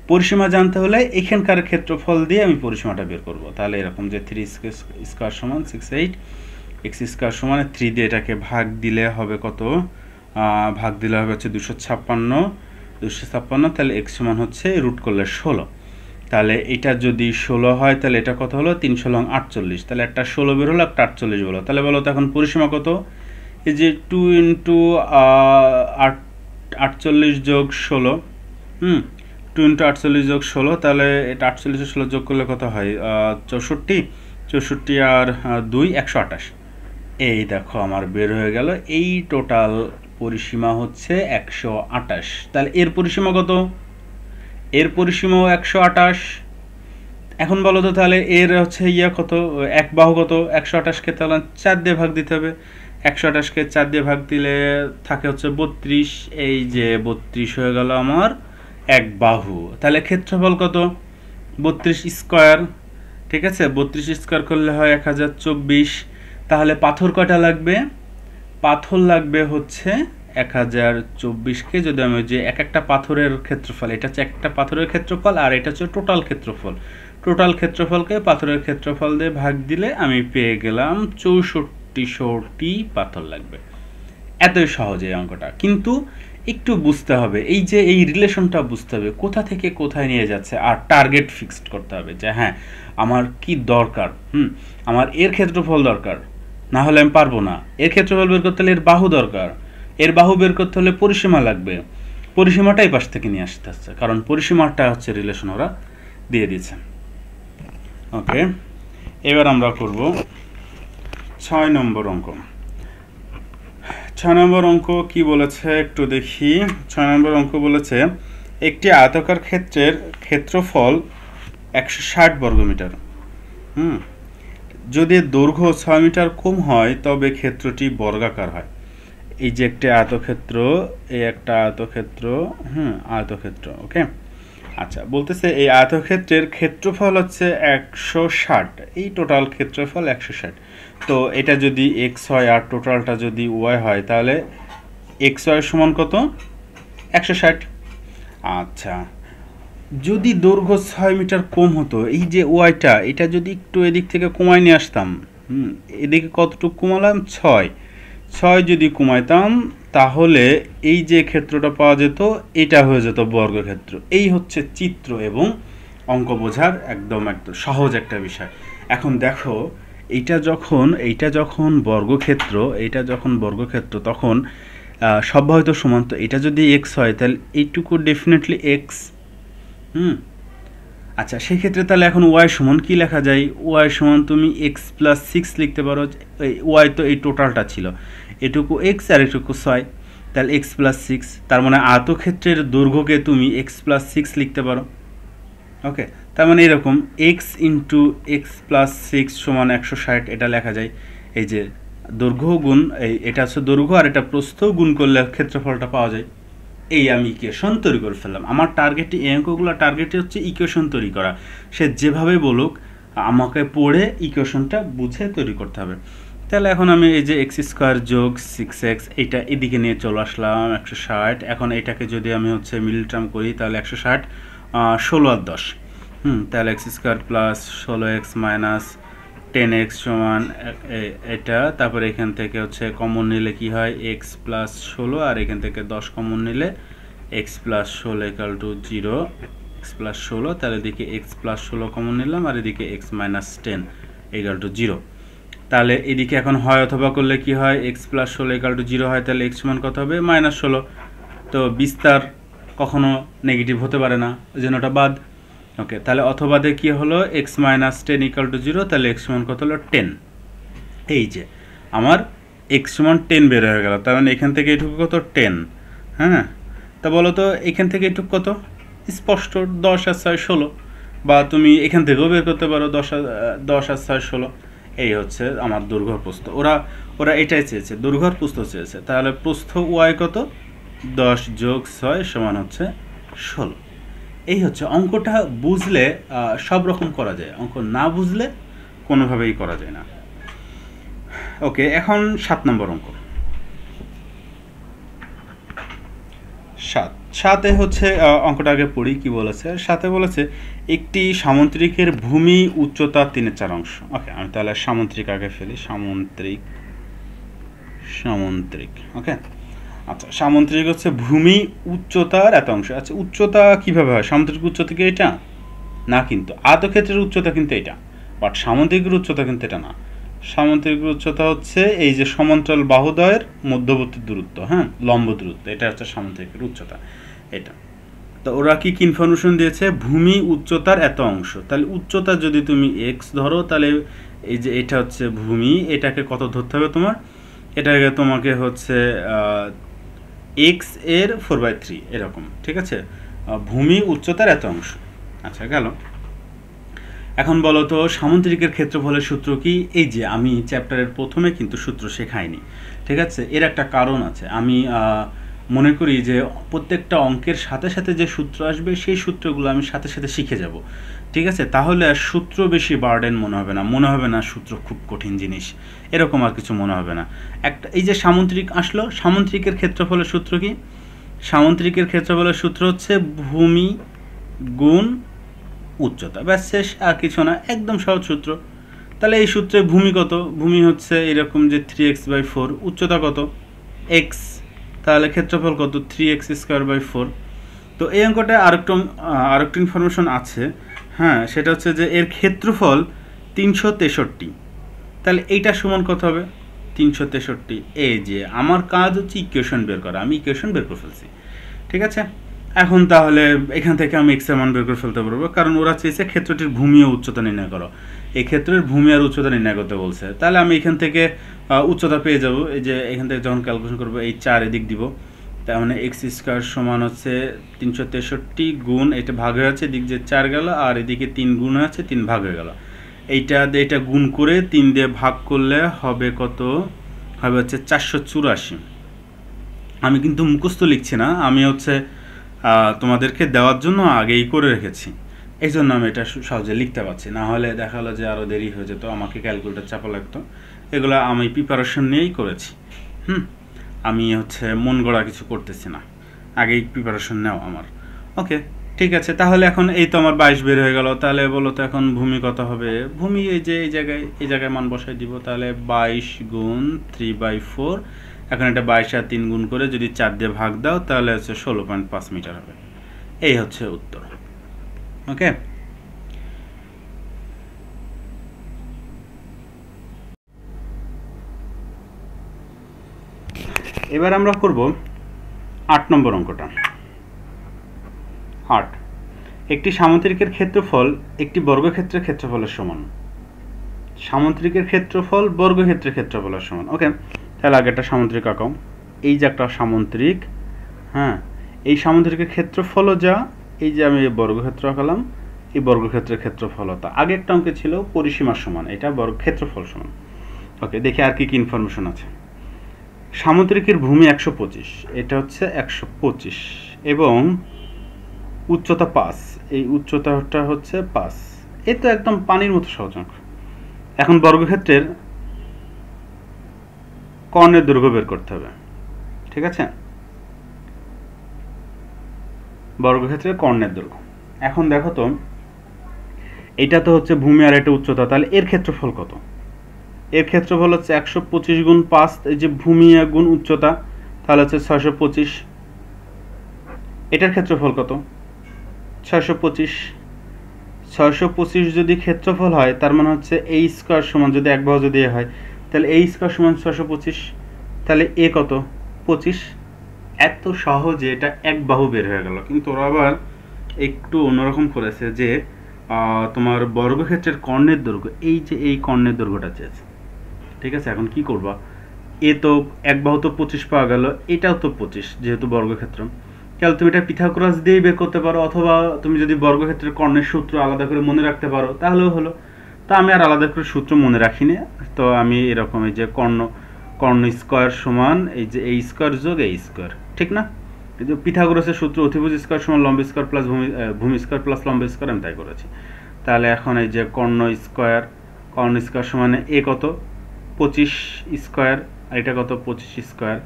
A: পরিসীমা জানতে হলে এখানকার ক্ষেত্রফল দিয়ে আমি পরিসীমাটা বের করব। তাহলে এরকম যে 3 স্কোয়ার সমান 68, এক্স স্কোয়ার সমান 3 দিয়ে এটাকে ভাগ দিলে হবে কত, ভাগ দিলে হবে হচ্ছে 256, তাহলে এক্স সমান হচ্ছে রুট করলে 16। তাহলে এটা যদি 16 হয় তাহলে এটা কত হলো, 3 16 48, তাহলে একটা 16 বের হলো, একটা 48 বলো। তাহলে বলো তো এখন পরিসীমা কত, এই যে 2 ইন্টু 48 যোগ 16, 2 ইন্টু 48 যোগ 16, তাহলে এটা 48 16 যোগ করলে কত হয়, 64, 64 আর 2 128। এই দেখো আমার বের হয়ে গেল, এই টোটাল পরিসীমা হচ্ছে 128। তাহলে এর পরিসীমা কত, এর পরিসীমাও 128। এখন বলো তো তাহলে এর হচ্ছে কত, এক বাহু কত, 128কে তাহলে 4 দিয়ে ভাগ দিতে হবে, 128কে 4 দিয়ে ভাগ দিলে থাকে হচ্ছে 32, এই যে 32 হয়ে গেল আমার এক বাহু। তাহলে ক্ষেত্রফল কত, 32 স্কোয়ার, ঠিক আছে, 32 স্কোয়ার করলে হয় 1024। তাহলে পাথর কয়টা লাগবে, পাথর লাগবে হচ্ছে 1024কে যদি আমি যে এক একটা পাথরের ক্ষেত্রফল, এটা হচ্ছে একটা পাথরের ক্ষেত্রফল আর এটা হচ্ছে টোটাল ক্ষেত্রফল, টোটাল ক্ষেত্রফলকে পাথরের ক্ষেত্রফল দিয়ে ভাগ দিলে আমি পেয়ে গেলাম 64টি পাথর লাগবে। এতই সহজ এই অঙ্কটা, কিন্তু একটু বুঝতে হবে, এই যে এই রিলেশনটা বুঝতে হবে, কোথা থেকে কোথায় নিয়ে যাচ্ছে, আর টার্গেট ফিক্সড করতে হবে যে হ্যাঁ আমার কি দরকার, আমার এর ক্ষেত্রফল দরকার, না হলে আমি পারবো না। এর ক্ষেত্রফল বের করতে হলে এর বাহু দরকার, এর বাহু বের করতে হলে পরিসীমা লাগবে, পরিসীমাটাই পাশ থেকে নিয়ে আসতে হচ্ছে, কারণ পরিসীমাটা হচ্ছে রিলেশন ওরা দিয়ে দিয়েছে। ওকে, এবার আমরা করব 6 নম্বর অঙ্ক। 6 নম্বর অঙ্ক কি বলেছে একটু দেখি। 6 নম্বর অঙ্ক বলেছে একটি আয়তাকার ক্ষেত্রের ক্ষেত্রফল 160 বর্গমিটার। যদি দৈর্ঘ্য 6 মিটার কম হয় তবে ক্ষেত্রটি বর্গাকার হয়। এই যে একটি আয়তক্ষেত্র, এই একটা আয়তক্ষেত্র, আয়তক্ষেত্র, ওকে। আচ্ছা, বলতেছে এই আয়তক্ষেত্রের ক্ষেত্রফল হচ্ছে 160, এই টোটাল ক্ষেত্রফল 160। তো এটা যদি এক্স হয় আর টোটালটা যদি ওয়াই হয় তাহলে এক্স ওয়াই সমান কত, 160। আচ্ছা, যদি দৈর্ঘ্য 6 মিটার কম হতো, এই যে ওয়াইটা এটা যদি একটু এদিক থেকে কমায় নিয়ে আসতাম, এদিকে কতটুকু কমালাম, 6 যদি কমাইতাম তাহলে এই যে ক্ষেত্রটা পাওয়া যেত এটা হয়ে যেত বর্গক্ষেত্র। এই হচ্ছে চিত্র এবং অঙ্ক বোঝার একদম সহজ একটা বিষয়। এখন দেখো এইটা যখন বর্গক্ষেত্র তখন সব হয়তো সমান, তো এটা যদি এক্স হয় তাহলে এইটুকু ডেফিনেটলি এক্স। আচ্ছা, সেক্ষেত্রে তাহলে এখন ওয়াই সমান কি লেখা যায়, ওয়াই সমান তুমি এক্স প্লাস 6 লিখতে পারো। ওয়াই তো এই টোটালটা ছিল, এটুকু এক্স আর এটুকু 6, তাহলে এক্স প্লাস 6, তার মানে আয়তক্ষেত্রের দৈর্ঘ্যকে তুমি এক্স প্লাস 6 লিখতে পারো। ওকে, তার মানে এরকম এক্স ইন্টু এক্স প্লাস 6 সমান 160, এটা লেখা যায়। এই যে দৈর্ঘ্য গুণ এটা হচ্ছে দৈর্ঘ্য আর এটা প্রস্থ গুণ করলে ক্ষেত্রফলটা পাওয়া যায়। এই আমি ইকুয়েশন তৈরি করে ফেললাম। আমার টার্গেটটি এই অঙ্কগুলো টার্গেটই হচ্ছে ইকুয়েশন তৈরি করা। সে যেভাবে বলুক আমাকে পড়ে ইকুয়েশনটা বুঝে তৈরি করতে হবে। তাহলে এখন আমি এই যে এক্স স্কোয়ার যোগ 6x এইটা এদিকে নিয়ে চলে আসলাম 160। এখন এটাকে যদি আমি হচ্ছে মিডল টার্ম করি তাহলে 160 16 আর 10, তাহলে x square plus 16x minus 10x সমান এটা। তারপরে এখান থেকে হচ্ছে কমন নিলে কি হয়, এক্স প্লাস 16 আর এখান থেকে 10 কমন নিলে x plus 16 equal to 0, x plus 16, তাহলে এদিকে এক্স প্লাস 16 কমন নিলাম আর এদিকে এক্স মাইনাস 10 ইকাল টু 0। তাহলে এদিকে এখন হয় অথবা করলে কি হয়, এক্স প্লাস 16 ইকাল টু 0 হয়, তাহলে এক্স সমান কত হবে, মাইনাস 16। তো বিস্তার কখনো নেগেটিভ হতে পারে না, ওই জন্য ওটা বাদ। ওকে, তাহলে অথবাদে কি হলো, এক্স মাইনাস 10 ইকাল টু 0, তাহলে এক্স সমান কত হলো 10। এই যে আমার এক্স সমান 10 বের হয়ে গেল, তার মানে এখান থেকে এটুকু কত 10। হ্যাঁ, তা বলো তো এখান থেকে এটুকু কত? স্পষ্ট 10 আর 6 16, বা তুমি এখান থেকেও বের করতে পারো 10 আর 6 16। এই হচ্ছে আমার দৈর্ঘ্য প্রস্থ। ওরা ওরা এটাই চেয়েছে, দৈর্ঘ্য আর প্রস্থ চেয়েছে। তাহলে প্রস্থ ওয়াই কত? 10 যোগ 6 সমান হচ্ছে 16। এই হচ্ছে অঙ্কটা। বুঝলে সব রকম করা যায়, অঙ্ক না বুঝলে কোনোভাবেই করা যায় না। ওকে, এখন 7 নম্বর অঙ্ক। 7 হচ্ছে অঙ্কটা আগে পড়ি কি বলেছে। 7 বলেছে একটি সামুদ্রিকের ভূমি উচ্চতা 3/4 অংশ। ওকে, আমি তাহলে সামুদ্রিক আগে ফেলি। সামুদ্রিক ওকে। আচ্ছা, সামুদ্রিক হচ্ছে ভূমি উচ্চতার এত অংশ। আচ্ছা, উচ্চতা কিভাবে হয়? সামুদ্রিক উচ্চতা কি এটা না, কিন্তু আয়তক্ষেত্রের উচ্চতা কিন্তু এটা, বাট সামুদ্রিকের উচ্চতা কিন্তু এটা না। সামুদ্রিকের উচ্চতা হচ্ছে এই যে সমান্তরাল বাহুদ্বয়ের মধ্যবর্তী দূরত্ব, হ্যাঁ, লম্ব দূরত্ব, এটা হচ্ছে সামুদ্রিকের উচ্চতা। এটা তো ওরা কি ইনফরমেশন দিয়েছে? ভূমি উচ্চতার এত অংশ। তাহলে উচ্চতা যদি তুমি এক্স ধরো, তাহলে এই যে এটা হচ্ছে ভূমি, এটাকে কত ধরতে হবে তোমার? এটাকে তোমাকে হচ্ছে এক্স এর 4/3 এরকম, ঠিক আছে? ভূমি উচ্চতার এত অংশ। আচ্ছা, গেল। এখন বলো তো সামুদ্রিকের ক্ষেত্রফলের সূত্র কি? এই যে আমি চ্যাপ্টারের প্রথমে কিন্তু সূত্র শেখাইনি, ঠিক আছে? এর একটা কারণ আছে। আমি মনে করি যে প্রত্যেকটা অঙ্কের সাথে সাথে যে সূত্র আসবে সেই সূত্রগুলো আমি সাথে সাথে শিখে যাব, ঠিক আছে? তাহলে আর সূত্র বেশি বার্ডেন মনে হবে না সূত্র খুব কঠিন জিনিস, এরকম আর কিছু মনে হবে না। একটা এই যে সামুদ্রিক আসলো, সামুদ্রিকের ক্ষেত্রফলের সূত্র কি? সামুদ্রিকের ক্ষেত্রফলের সূত্র হচ্ছে ভূমি গুণ উচ্চতা, ব্যাস, শেষ, আর কিছু না, একদম সহজ সূত্র। তাহলে এই সূত্রে ভূমি কত? ভূমি হচ্ছে এরকম যে 3x/4, উচ্চতা কত? x, তাহলে ক্ষেত্রফল কত? 3x²/4। তো এই অঙ্কটা আরেকটু ইনফরমেশন আছে, হ্যাঁ, সেটা হচ্ছে যে এর ক্ষেত্রফল 363। তাহলে এইটা সমান কত হবে? 363। এই যে আমার কাজ হচ্ছে ইকুয়েশন বের করা, আমি ইকুয়েশন বের করে ফেলছি, ঠিক আছে? এখন তাহলে এখান থেকে আমি এক্স এর মান বের করে ফেলতে পারবো, কারণ ওরা চেয়েছে ক্ষেত্রটির ভূমি ও উচ্চতা নির্ণয় করো। এই ক্ষেত্রের ভূমি আর উচ্চতা নির্ণয় করতে বলছে। তাহলে আমি এখান থেকে উচ্চতা পেয়ে যাব। এই যে এখান থেকে যখন ক্যালকুলেশন করবো, এই 4 এদিক দিব, তার মানে x² সমান হচ্ছে 363 গুণ, এটা ভাগ হয়ে আছে, এদিক যে 4 গেল, আর এদিকে 3 গুণ হয়ে আছে, 3 ভাগ হয়ে গেল। এটা গুণ করে 3 দিয়ে ভাগ করলে হবে কত? হবে হচ্ছে 484। আমি কিন্তু মুখস্থ লিখছি না, আমি হচ্ছে তোমাদেরকে দেওয়ার জন্য আগেই করে রেখেছি, এই জন্য আমি এটা সহজে লিখতে পারছি। না হলে দেখা হলো যে আরও দেরি হয়ে যেত, আমাকে ক্যালকুলেটর চাপা লাগতো। এগুলো আমি প্রিপারেশন নিয়েই করেছি। আমি হচ্ছে মন গড়া কিছু করতেছি না, আগেই প্রিপারেশন নেওয়া আমার। ওকে, ঠিক আছে। তাহলে এখন এই তো আমার 22 বের হয়ে গেল। তাহলে বলো তো এখন ভূমি কত হবে? ভূমি এই যে এই জায়গায় মান বসাই দিব। তাহলে 22 গুণ 3/4, এখন এটা 22 আর 3 গুণ করে যদি 4 দিয়ে ভাগ দাও, তাহলে হচ্ছে 16.5 মিটার হবে। এই হচ্ছে উত্তর। ওকে, এবার আমরা করব 8 নম্বর অঙ্কটা। 8, একটি সামুদ্রিকের ক্ষেত্রফল একটি বর্গক্ষেত্রের ক্ষেত্রফলের সমান। সামুদ্রিকের ক্ষেত্রফল বর্গক্ষেত্রের ক্ষেত্রফলের সমান। ওকে, তাহলে আগে একটা সামুদ্রিক আঁকাও। এই যে একটা সামুদ্রিক, হ্যাঁ, এই সামুদ্রিকের ক্ষেত্রফলও যা, এই যে আমি বর্গক্ষেত্র আঁকালাম, এই বর্গক্ষেত্রের ক্ষেত্রফলতা আগে একটা অঙ্কে ছিল পরিসীমার সমান, এটা ক্ষেত্রফল সমান। ওকে, দেখি আর কি কি ইনফরমেশন আছে। সামুদ্রিকের ভূমি 125, এটা হচ্ছে 125, এবং উচ্চতা 5, এই উচ্চতাটা হচ্ছে 5। এই তো একদম পানির মতো সহজ অঙ্ক। এখন বর্গক্ষেত্রের কর্ণের দৈর্ঘ্য বের করতে হবে, ঠিক আছে? বর্গক্ষেত্রের কর্ণের দৈর্ঘ্য। এখন দেখো তো, এটা তো হচ্ছে ভূমি আর এটা উচ্চতা, তাহলে এর ক্ষেত্রফল কত? এর ক্ষেত্রফল হচ্ছে 125 গুণ 5, এই যে ভূমি গুণ উচ্চতা, তাহলে হচ্ছে 625। এটার ক্ষেত্রফল কত? 625। 625 যদি ক্ষেত্রফল হয়, তার মানে হচ্ছে এই স্কয়ার সমান, যদি এক বাহু যদি হয়, তাহলে এই স্কয়ার সমান 625, তাহলে এ কত? 25। এত সহজে এটা এক বাহু বের হয়ে গেল। কিন্তু ওরা আবার একটু অন্যরকম করেছে, যে তোমার বর্গক্ষেত্রের কর্ণের দৈর্ঘ্য, এই যে এই কর্ণের দৈর্ঘ্যটা চেয়েছে, ঠিক আছে? এখন কি করবা? এ তো এক বাহু তো 25 পাওয়া গেল, এটাও তো 25 যেহেতু বর্গক্ষেত্র। তাহলে তুমি এটা পিথাগোরাস দিয়েই বের করতে পারো, অথবা তুমি যদি বর্গক্ষেত্রের কর্ণের সূত্র আলাদা করে মনে রাখতে পারো তাহলেও হলো। তো আমি আর আলাদা করে সূত্র মনে রাখিনি, তো আমি এরকম এই যে কর্ণ স্কয়ার সমান এই যে এই স্কয়ার যোগ এই স্কয়ার, ঠিক না? এই যে পিথাগোরাসের সূত্র অতিভুজ স্কয়ার সমান লম্ব স্কয়ার প্লাস ভূমি স্কয়ার প্লাস লম্ব স্কয়ার, আমি তাই করেছি। তাহলে এখন এই যে কর্ণ স্কয়ার সমান এ কত 25 স্কয়ার, আর এটা কত 25 স্কয়ার।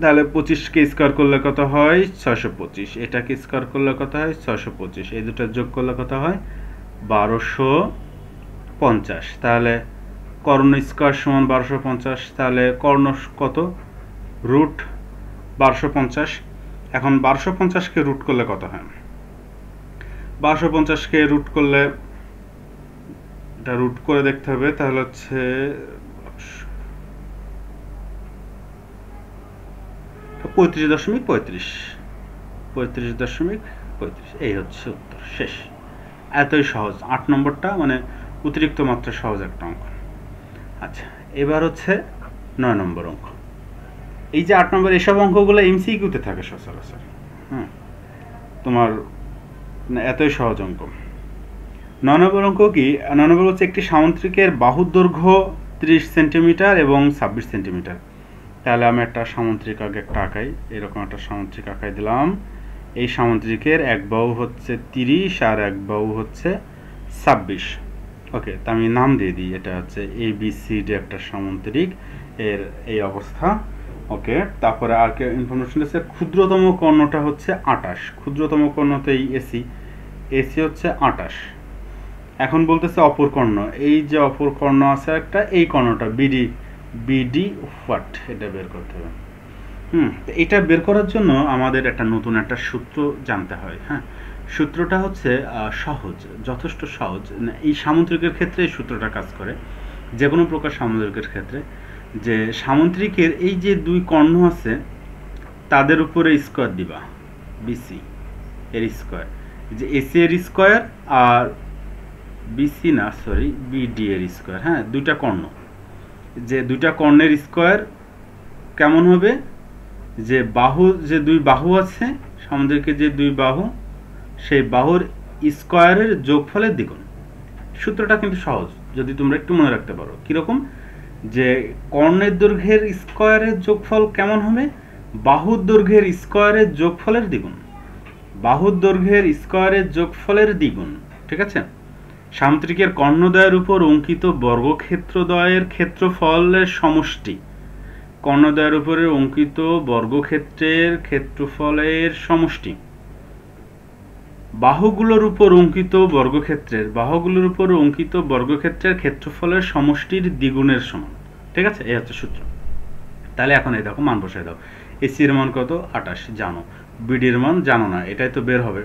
A: তাহলে 25কে স্কয়ার করলে কত হয় 625, এটাকে স্কয়ার করলে কত হয় 625, এই দুটো যোগ করলে কত হয় 1250। তাহলে কর্ণ স্কয়ার সমান 1250, তাহলে কর্ণ কত রুট 1250। এখন 1250কে রুট করলে কত হয়? 1250কে রুট করলে, এটা রুট করে দেখতে হবে, তাহলে হচ্ছে 35.35, এই হচ্ছে উত্তর। শেষ। এতই সহজ। 8 নম্বরটা মানে অতিরিক্ত মাত্রা সহজ একটা অঙ্ক। আচ্ছা, এবার হচ্ছে 9 নম্বর অঙ্ক। এই যে 8 নম্বর এসব অঙ্কগুলো এমসিকিউতে থাকে সচরাচর, তোমার এতই সহজ অঙ্ক। 9 নম্বর অঙ্ক কি? 9 নম্বর হচ্ছে একটি সামুদ্রিকের বাহুর দৈর্ঘ্য 30 সেন্টিমিটার এবং 26 সেন্টিমিটার। তাহলে আমি একটা সামুদ্রিক আগে একটা আঁকাই, এরকম একটা সামুদ্রিক আঁকাই দিলাম। এই সামুদ্রিকের এক বাহু হচ্ছে 30 আর এক বাহু হচ্ছে 26। ওকে, তা আমি নাম দিয়ে দিই, এটা হচ্ছে ABCD একটা সামুদ্রিক, এর এই অবস্থা। ওকে, তারপরে আর কি ইনফরমেশন আছে, ক্ষুদ্রতম কর্ণটা হচ্ছে 28, ক্ষুদ্রতম কর্ণতে এই এসি হচ্ছে 28। এখন বলতেছে অপর কর্ণ, এই যে অপর কর্ণ আছে একটা, এই কর্ণটা বিডি হোয়াট, এটা বের করতে হবে। এটা বের করার জন্য আমাদের একটা নতুন একটা সূত্র জানতে হয়। সূত্রটা হচ্ছে সহজ, যথেষ্ট সহজ। এই সামুদ্রিকের ক্ষেত্রে এই সূত্রটা কাজ করে, যে কোনো প্রকার সামুদ্রিকের ক্ষেত্রে, যে সামুদ্রিকের এই যে দুই কর্ণ আছে তাদের উপরে স্কয়ার দিবা, বিসি এর স্কয়ার, যে এসি এর স্কয়ার আর বিডি এর স্কয়ার। দুইটা কর্ণ, যে দুইটা কর্ণের স্কয়ার কেমন হবে? যে বাহু, যে দুই বাহু আছে সামুদ্রিকের, যে দুই বাহু, সেই বাহুর স্কয়ারের যোগফলের দ্বিগুণ। সূত্রটা কিন্তু সহজ, যদি তোমরা একটু মনে রাখতে পারো। কিরকম? যে কর্ণের দৈর্ঘ্যের স্কয়ারের যোগফল কেমন হবে? বাহুর দৈর্ঘ্যের স্কয়ারের যোগফলের দ্বিগুণ, বাহুর দৈর্ঘ্যের স্কয়ারের যোগফলের দ্বিগুণ। ঠিক আছে? সামুদ্রিকের কর্ণদ্বয়ের উপর অঙ্কিত বর্গক্ষেত্রদ্বয়ের ক্ষেত্রফলের সমষ্টি, কর্ণদ্বয়ের উপরে অঙ্কিত বর্গক্ষেত্রের ক্ষেত্রফলের সমষ্টি বাহুগুলোর উপর অঙ্কিত বর্গক্ষেত্রের ক্ষেত্রফলের সমষ্টির দ্বিগুণের সমান। ঠিক আছে? এই হচ্ছে সূত্র। তাহলে এখন এই দেখো মান বসাই দাও। এসি এর মান কত? 28 জানো, বিডি এর মান জানো না, এটাই তো বের হবে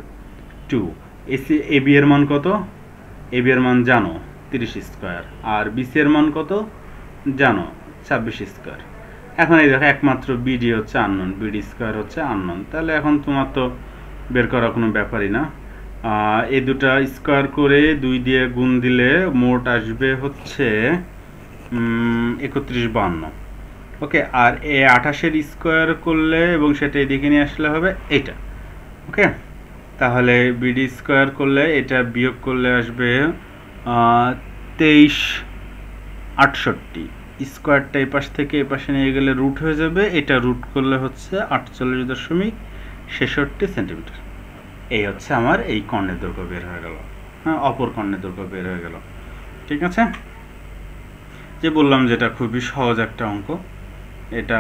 A: 2। এবি এর মান কত? এবি এর মান জানো 30 স্কয়ার, আর বিসি এর মান কত জানো 26 স্কয়ার। এখন এই দেখো একমাত্র বিডি হচ্ছে আননোন, বিডি স্কয়ার হচ্ছে আননোন। তাহলে এখন তোমার তো বের করা কোনো ব্যাপারই না। এই দুটা স্কয়ার করে 2 দিয়ে গুণ দিলে মোট আসবে হচ্ছে 3152। ওকে, আর এ 28-এর স্কয়ার করলে এবং সেটা এদিকে নিয়ে আসলে হবে এটা। ওকে, তাহলে বিডি স্কয়ার করলে এটা বিয়োগ করলে আসবে 2368। স্কয়ারটা এই পাশ থেকে এই পাশে নিয়ে গেলে রুট হয়ে যাবে, এটা রুট করলে হচ্ছে 48.63 সেন্টিমিটার। এই হচ্ছে আমার এই কর্ণের দৈর্ঘ্য বের হয়ে গেল। অপর কর্ণের দৈর্ঘ্য বের হয়ে গেল। ঠিক আছে? যে বললাম যেটা খুবই সহজ একটা অঙ্ক, এটা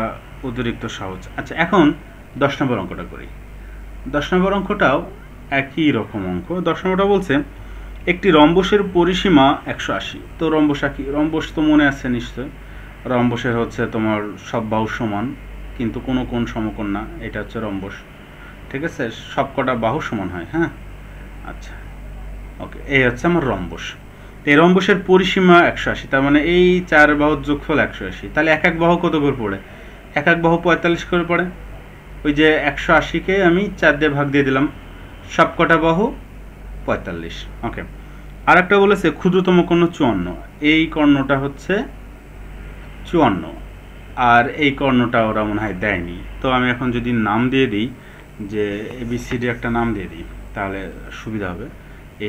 A: অতিরিক্ত সহজ। আচ্ছা, এখন 10 নম্বর অঙ্কটা করি। 10 নম্বর অঙ্কটাও একই রকম অঙ্ক। 10 নম্বরটা বলছে একটি রম্বসের পরিসীমা 180। তো রম্বস তো মনে আছে নিশ্চয়, রম্বসের হচ্ছে তোমার সব বাহু সমান কিন্তু কোনো কোণ সমকোণ না, এটা হচ্ছে রম্বস। ঠিক আছে? সব কটা বাহু সমান হয়। আচ্ছা, ওকে, এই হচ্ছে আমার রম্বস। এই রম্বসের পরিসীমা 180, তার মানে এই 4 বাহুর যোগফল 180। তাহলে এক এক বাহু কত করে পড়ে? এক এক বাহু 45 করে পড়ে। ওই যে 180-কে আমি 4 দিয়ে ভাগ দিয়ে দিলাম, সব কটা বাহু 45। ওকে, আর একটা বলেছে ক্ষুদ্রতম কর্ণ 54, এই কর্ণটা হচ্ছে 54, আর এই কর্ণটা ওরা মনে হয় দেয়নি। তো আমি এখন যদি নাম দিয়ে দিই যে ABCD একটা নাম দিয়ে দিই তাহলে সুবিধা হবে,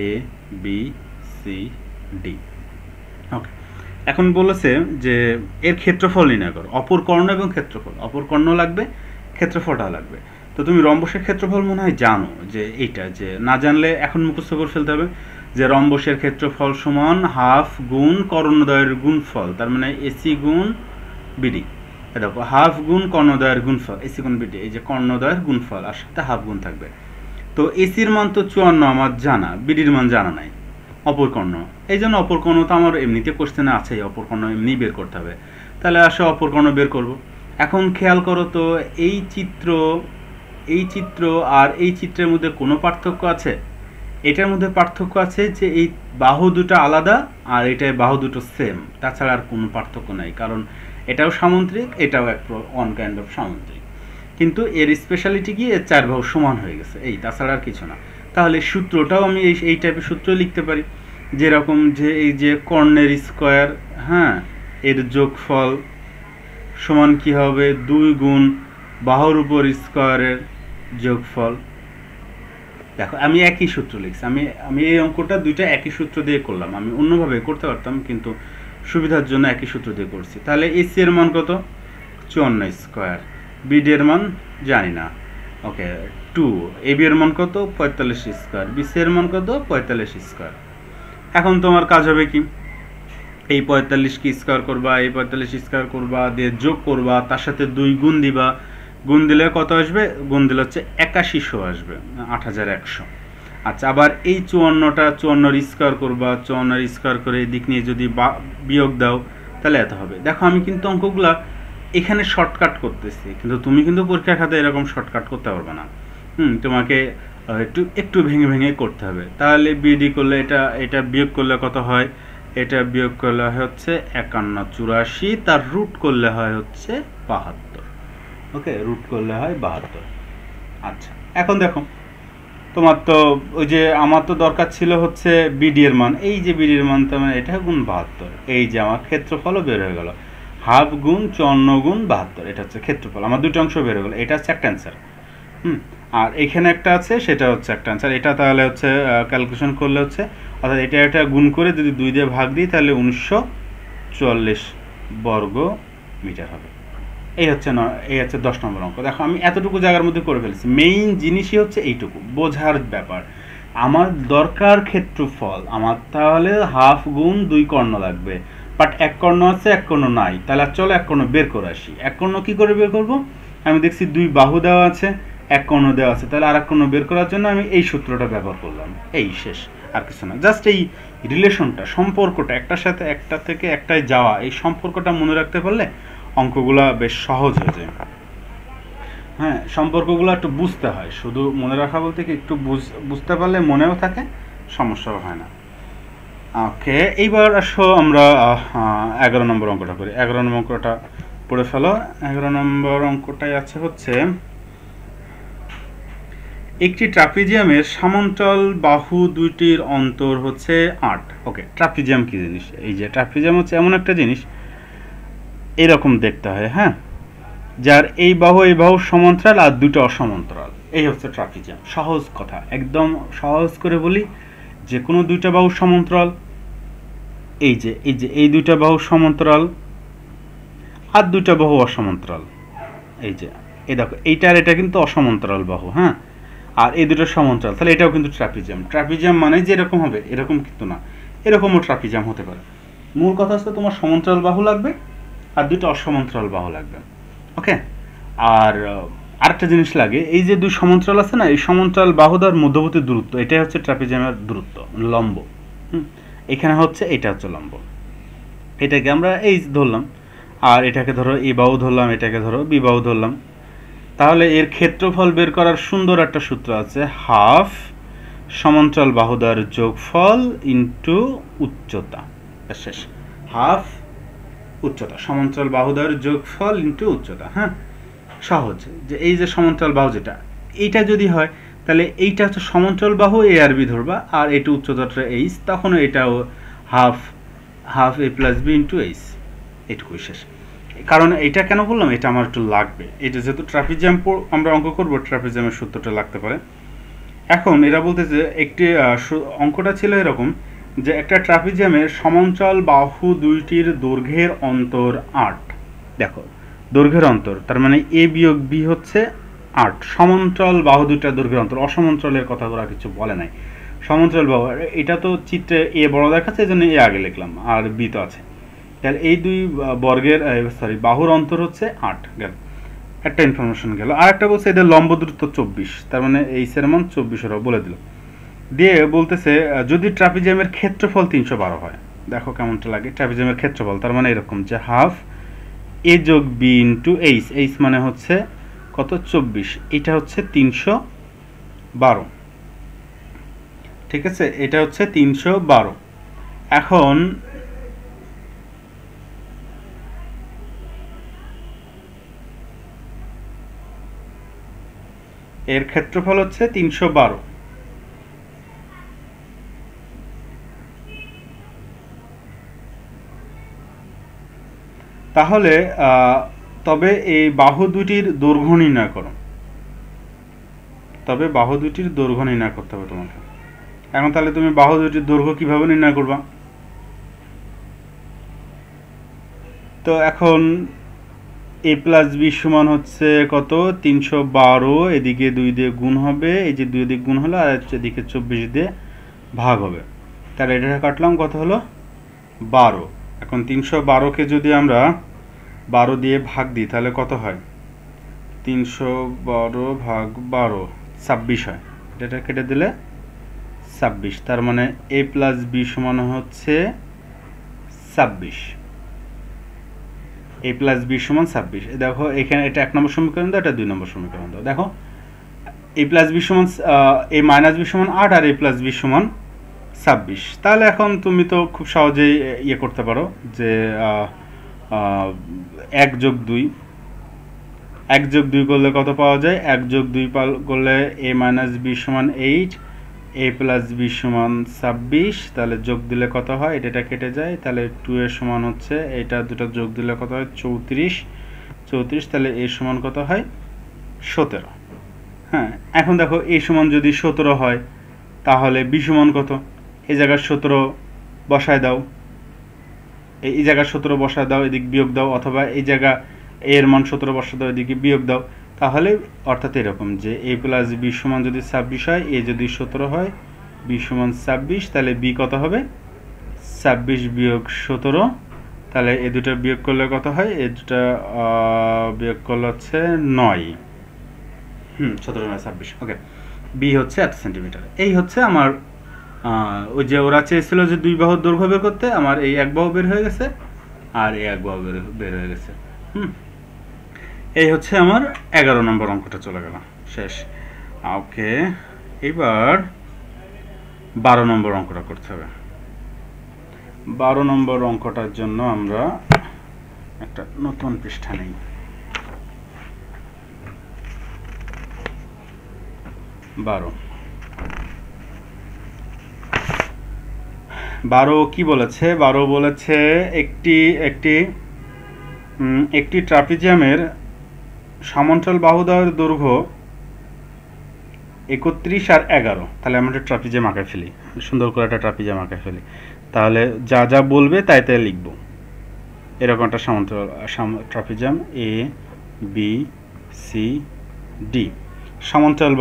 A: ABCD। ওকে, এখন বলেছে যে এর ক্ষেত্রফল নির্ণয় করো, অপর কর্ণ এবং ক্ষেত্রফল, অপর কর্ণ লাগবে, ক্ষেত্রফলটা লাগবে। তো তুমি রম্বসের ক্ষেত্রফল মনে হয় জানো, যে এইটা, যে না জানলে এখন মুখস্থ করে ফেলতে হবে যে রম্বসের ক্ষেত্রফল সমান হাফ গুণ কর্ণদ্বয়ের গুণফল, তার মানে AC গুণ BD। দেখো হাফ গুণ কর্ণদ্বয়ের গুণফল, AC গুণ BD, এই যে কর্ণদ্বয়ের গুণফল আর সাথে হাফ গুণ থাকবে। তো এসির মান তো 54 আমার জানা, বিডির মান জানা নাই, অপর কর্ণ, এই জন্য অপর কর্ণ তো আমার এমনিতে কোশ্চেনে আছেই, অপর কর্ণ এমনি বের করতে হবে। তাহলে আসে অপর কর্ণ বের করব। এখন খেয়াল করো তো এই চিত্র আর এই চিত্রের মধ্যে কোনো পার্থক্য আছে? এটার মধ্যে পার্থক্য আছে যে এই বাহু দুটো আলাদা আর এটায় বাহু দুটো সেম, তাছাড়া আর কোনো পার্থক্য নাই, কারণ এটাও সামুদ্রিক, এটাও এক ওয়ান কাইন্ড অফ সামুদ্রিক। কিন্তু এর স্পেশালিটি কি, এর 4 বাহু সমান হয়ে গেছে, এই, তাছাড়া আর কিছু না। তাহলে সূত্রটাও আমি এই টাইপের সূত্র লিখতে পারি, যেরকম যে এই যে কর্ণের স্কয়ার, হ্যাঁ, এর যোগফল সমান কি হবে, 2 গুণ বাহুর উপর স্কয়ারের যোগফল। দেখো আমি একই সূত্র লিখছি, আমি এই অঙ্কটা দুইটা একই সূত্র দিয়ে করলাম, আমি অন্যভাবে করতে পারতাম কিন্তু সুবিধার জন্য একই সূত্র দিয়ে করছি। তাহলে এসি এর মান কত, 54 স্কয়ার, বিডি এর মান জানি না, ওকে 2, এবি এর মান কত, 45 স্কয়ার, বিসি এর মান কত, 45 স্কয়ার। এখন তোমার কাজ হবে কি, এই 45 কি স্কয়ার করবা, এই 45 স্কয়ার করবা, দিয়ে যোগ করবা, তার সাথে 2 গুণ দিবা, গুণ দিলে কত আসবে, গুণ দিলে হচ্ছে 8100 আসবে, 8100। আচ্ছা, আবার এই 54 স্কয়ার করবা, 54 স্কয়ার করে এই দিক নিয়ে যদি বিয়োগ দাও তাহলে এত হবে। দেখো আমি কিন্তু অঙ্কগুলা এখানে শর্টকাট করতেছি, কিন্তু তুমি কিন্তু পরীক্ষার খাতে এরকম শর্টকাট করতে পারবে না। তোমাকে একটু ভেঙে ভেঙে করতে হবে। তাহলে বিডি করলে এটা বিয়োগ করলে কত হয়, এটা বিয়োগ করলে হয় হচ্ছে 51, 84, তার রুট করলে হয় হচ্ছে 72। ওকে, রুট করলে হয় 72। আচ্ছা, এখন দেখো তোমার তো ওই যে আমার তো দরকার ছিল হচ্ছে বিডি এর মান, এই যে বিডি এর মান, তার মানে এটা গুণ 72, এই যে আমার ক্ষেত্রফলও বের হয়ে গেল, হাফ গুণ 54 গুণ 72, এটা হচ্ছে ক্ষেত্রফল, আমার দুটো অংশ বের হয়ে গেল, এটা হচ্ছে একটা অ্যান্সার। আর এখানে একটা আছে, সেটা হচ্ছে একটা অ্যান্সার। এটা তাহলে হচ্ছে ক্যালকুলেশন করলে হচ্ছে, অর্থাৎ এটা গুণ করে যদি 2 দিয়ে ভাগ দিই তাহলে 1944 বর্গ মিটার হবে। এই হচ্ছে 10 নম্বর অঙ্ক। দেখো আমি এতটুকু জায়গার মধ্যে করে ফেলেছি, মেইন জিনিসই হচ্ছে এইটুকু বোঝার ব্যাপার। আমার দরকার ক্ষেত্রফল, আমার তাহলে হাফ গুণ 2 কর্ণ লাগবে, বাট এক কর্ণ আছে এক কর্ণ নাই, তাহলে চলো এক কর্ণ বের করে আসি। এক কর্ণ কি করে বের করব, আমি দেখছি 2 বাহু দেওয়া আছে, এক কর্ণ দেওয়া আছে, তাহলে আর এক কর্ণ বের করার জন্য আমি এই সূত্রটা ব্যবহার করলাম, এই শেষ, আর কিছু না। জাস্ট এই রিলেশনটা, সম্পর্কটা, একটার সাথে একটা থেকে একটায় যাওয়া, এই সম্পর্কটা মনে রাখতে পারলে অঙ্কগুলা বেশ সহজ হয়ে যায়। হ্যাঁ, সম্পর্কগুলো একটু বুঝতে হয়, শুধু মনে রাখা বলতে কি একটু বুঝতে পারলে মনেও থাকে, সমস্যাও হয় না। ওকে, এইবার আসো আমরা 11 নম্বর অঙ্কটা করি। 11 নম্বর অঙ্কটা পড়ে ফেলো। 11 নম্বর অঙ্কটাই আছে হচ্ছে, একটি ট্রাপিজিয়ামের সমান্তরাল বাহু দুইটির অন্তর হচ্ছে 8। ওকে, ট্রাপিজিয়াম কি জিনিস, এই যে ট্রাপিজিয়াম হচ্ছে এমন একটা জিনিস এরকম দেখতে হয়, হ্যাঁ, যার এই বাহু সমান্তরাল আর দুটো অসমান্তরাল, এই হচ্ছে ট্রাপিজিয়াম। সহজ কথা, একদম সহজ করে বলি, যে কোনো দুইটা বাহু সমান্তরাল, এই যে এই দুইটা বাহু সমান্তরাল আর দুইটা বাহু অসমান্তরাল, এই যে এই দেখো এইটা আর এটা কিন্তু অসমান্তরাল বাহু, হ্যাঁ, আর এই দুটো সমান্তরাল, তাহলে এটাও কিন্তু ট্রাপিজিয়াম। ট্রাপিজিয়াম মানে যে এরকম হবে, এরকম কিন্তু না, এরকমও ট্রাপিজিয়াম হতে পারে। মূল কথা হচ্ছে তোমার সমান্তরাল বাহু লাগবে আর দুটো অসমান্তরাল বাহু লাগবে। ওকে, আর আরেকটা জিনিস লাগে, এই যে দুই সমান্তরাল আছে না, এই সমান্তরাল বাহুদার মধ্যবর্তী দূরত্ব, এটাই হচ্ছে ট্রাপিজিয়ামের দূরত্ব, লম্ব। এখানে হচ্ছে এটা হচ্ছে লম্ব, এটাকে আমরা এই ধরলাম, আর এটাকে ধরো এ বাহু ধরলাম, এটাকে ধরো বি বাহু ধরলাম। তাহলে এর ক্ষেত্রফল বের করার সুন্দর একটা সূত্র আছে, হাফ সমান্তরাল বাহুদার যোগফল ইন্টু উচ্চতা, শেষ। হাফ উচ্চতা, সমান্তরাল বাহুদার যোগফল ইন্টু উচ্চতা। হ্যাঁ, সহজ, যে এই যে সমান্তরাল বাহু যেটা, এইটা যদি হয় তাহলে এইটা হচ্ছে সমান্তরাল বাহু, এ আর বি ধরবা, আর এটা উচ্চতাটা এইচ, তখন এটাও হাফ এ প্লাস বি ইন্টু এইচ, এটুকুই শেষ। কারণ এটা কেন বললাম, এটা আমার একটু লাগবে, এটা যেহেতু ট্রাপিজিয়াম আমরা অঙ্ক করব, ট্রাপিজিয়ামের সূত্রটা লাগতে পারে। এখন এরা বলতেছে একটি অঙ্কটা ছিল এরকম যে একটা ট্রাপিজিয়ামের সমান্তরাল বাহু দুইটির দৈর্ঘ্যের অন্তর 8। দেখো দৈর্ঘ্যের অন্তর, তার মানে এ বিয়োগ বি হচ্ছে 8। সমান্তরাল বাহু দুইটার দৈর্ঘ্যের অন্তর, অসমান্তরালের কথা ওরা কিছু বলে নাই। সমান্তরাল বাহু, এটা তো চিত্রে এ বড় দেখাচ্ছে, এই জন্য এ আগে লিখলাম, আর বি তো আছে। তাহলে এই দুই বর্গের বাহুর অন্তর হচ্ছে 8 গেল, একটা ইনফরমেশন গেল। আর একটা বলছে এদের লম্ব দূরত্ব 24, তার মানে এই এর মান 24 ওরা বলে দিল। দিয়ে বলতেছে যদি ট্রাপিজিয়ামের ক্ষেত্রফল 312 হয়, দেখো কেমনটা লাগে। ট্রাপিজিয়ামের ক্ষেত্রফল তার মানে এরকম যে হাফ এ যোগ বি ইন্টু এইচ, এইচ মানে হচ্ছে কত 24, এটা হচ্ছে 312, ঠিক আছে, এটা হচ্ছে 312। এখন এর ক্ষেত্রফল হচ্ছে 312। তাহলে তবে এই বাহু দুটির দৈর্ঘ্য নির্ণয় করো, তবে বাহু দুটির দৈর্ঘ্য নির্ণয় করতে হবে তোমাকে। এখন তাহলে তুমি বাহু দুটির দৈর্ঘ্য কিভাবে নির্ণয় করবা? তো এখন এ প্লাস বি সমান হচ্ছে কত 312, এদিকে 2 দিয়ে গুণ হবে, এই যে 2 দিয়ে গুণ হলো, আর এদিকে 24 দিয়ে ভাগ হবে। তাহলে এটা কাটলাম, কত হলো 12। এখন 312কে যদি আমরা 12 দিয়ে ভাগ দিই তাহলে কত হয়? 312 ভাগ 12 26 হয়, এটা কেটে দিলে 26। তার মানে এ প্লাস বি সমান হচ্ছে 26, এ প্লাস বি সমান 26। দেখো এখানে এটা 1 নম্বর সমীকরণ দাও, এটা 2 নম্বর সমীকরণ দাও। দেখো এ প্লাস বি সমান এ মাইনাস বি সমান 8 আর এ প্লাস বি সমান 26। তাহলে এখন তুমি তো খুব সহজেই ইয়ে করতে পারো যে 1 যোগ 2, 1 যোগ 2 করলে কত পাওয়া যায়? 1 যোগ 2 করলে এ মাইনাস বি সমান 8, এ প্লাস বি সমান 26। তাহলে যোগ দিলে কত হয়? এটা কেটে যায়, তাহলে 2 এর সমান হচ্ছে, এটা দুটো যোগ দিলে কত হয়? 34। তাহলে এ সমান কত হয়? 17। হ্যাঁ, এখন দেখো এ সমান যদি 17 হয় তাহলে বি সমান কত? এই জায়গায় 17 বসায় দাও, এই জায়গায় 17 বসায় দাও, এদিক বিয়োগ দাও, অথবা এই জায়গা এর মান 17 বসায় দাও, এদিকে বিয়োগ দাও। তাহলে অর্থাৎ এরকম যে এ প্লাস বি সমান যদি 26 হয়, এ যদি 17 হয়, বি সমান 26, তাহলে বি কত হবে? 26 বিয়োগ 17। তাহলে এ দুটো বিয়োগ করলে কত হয়? এ দুটো বিয়োগ করলে হচ্ছে 9। 17 9 26। ওকে, বি হচ্ছে 8 সেন্টিমিটার। এই হচ্ছে আমার ওই যে ওরা চেয়েছিল যে 2 বাহুর দৈর্ঘ্য বের করতে, আমার এই 1 বাহু বের হয়ে গেছে আর এই 1 বাহু বের হয়ে গেছে। এই হচ্ছে আমার 11 নম্বর অঙ্কটা চলে গেল, শেষ। ওকে, এবার 12 নম্বর অঙ্কটা করতে হবে। 12 নম্বর অঙ্কটার জন্য আমরা একটা নতুন পৃষ্ঠা নেই। 12 কি বলেছে? 12 বলেছে একটি ট্রাপিজিয়ামের সমান্তরাল বাহুদ্বয়ের দৈর্ঘ্য 31 আর 11। তাহলে আমরা একটা ট্রাপিজিয়াম আঁকায় ফেলি, সুন্দর করে একটা ট্রাপিজিয়াম আঁকায় ফেলি। তাহলে যা যা বলবে তাই তাই লিখবো। এরকম একটা সমান্তরাল trapezium A B C D, সমান্তরাল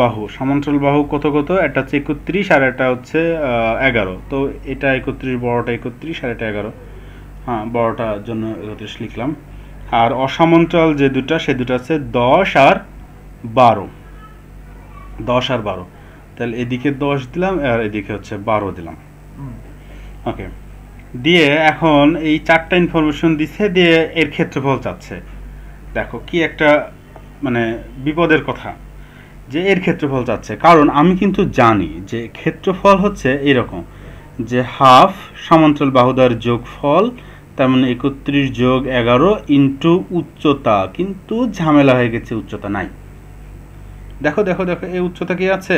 A: বাহু কত কত? একটা হচ্ছে 31 আর একটা হচ্ছে 11। তো এটা 31, বড়টা 31 আর এটা 11। হ্যাঁ, বড়টার জন্য 31 লিখলাম। আর অসমান্তরাল যে দুটা, সে দুটো আছে 10 আর 12। 10 আর 12, তাহলে এদিকে 10 দিলাম আর এদিকে হচ্ছে 12 দিলাম। ওকে, দিয়ে এখন এই 4টা ইনফরমেশন দিছে, দিয়ে এর ক্ষেত্রফল চাচ্ছে। দেখো কি একটা মানে বিপদের কথা যে এর ক্ষেত্রফল চাচ্ছে, কারণ আমি কিন্তু জানি যে ক্ষেত্রফল হচ্ছে এরকম যে হাফ সমান্তরাল বাহুদ্বয়ের যোগফল, তার মানে 31 যোগ 11 ইন্টু উচ্চতা। কিন্তু ঝামেলা হয়ে গেছে, উচ্চতা নাই। দেখো দেখো দেখো, এই উচ্চতা কি আছে?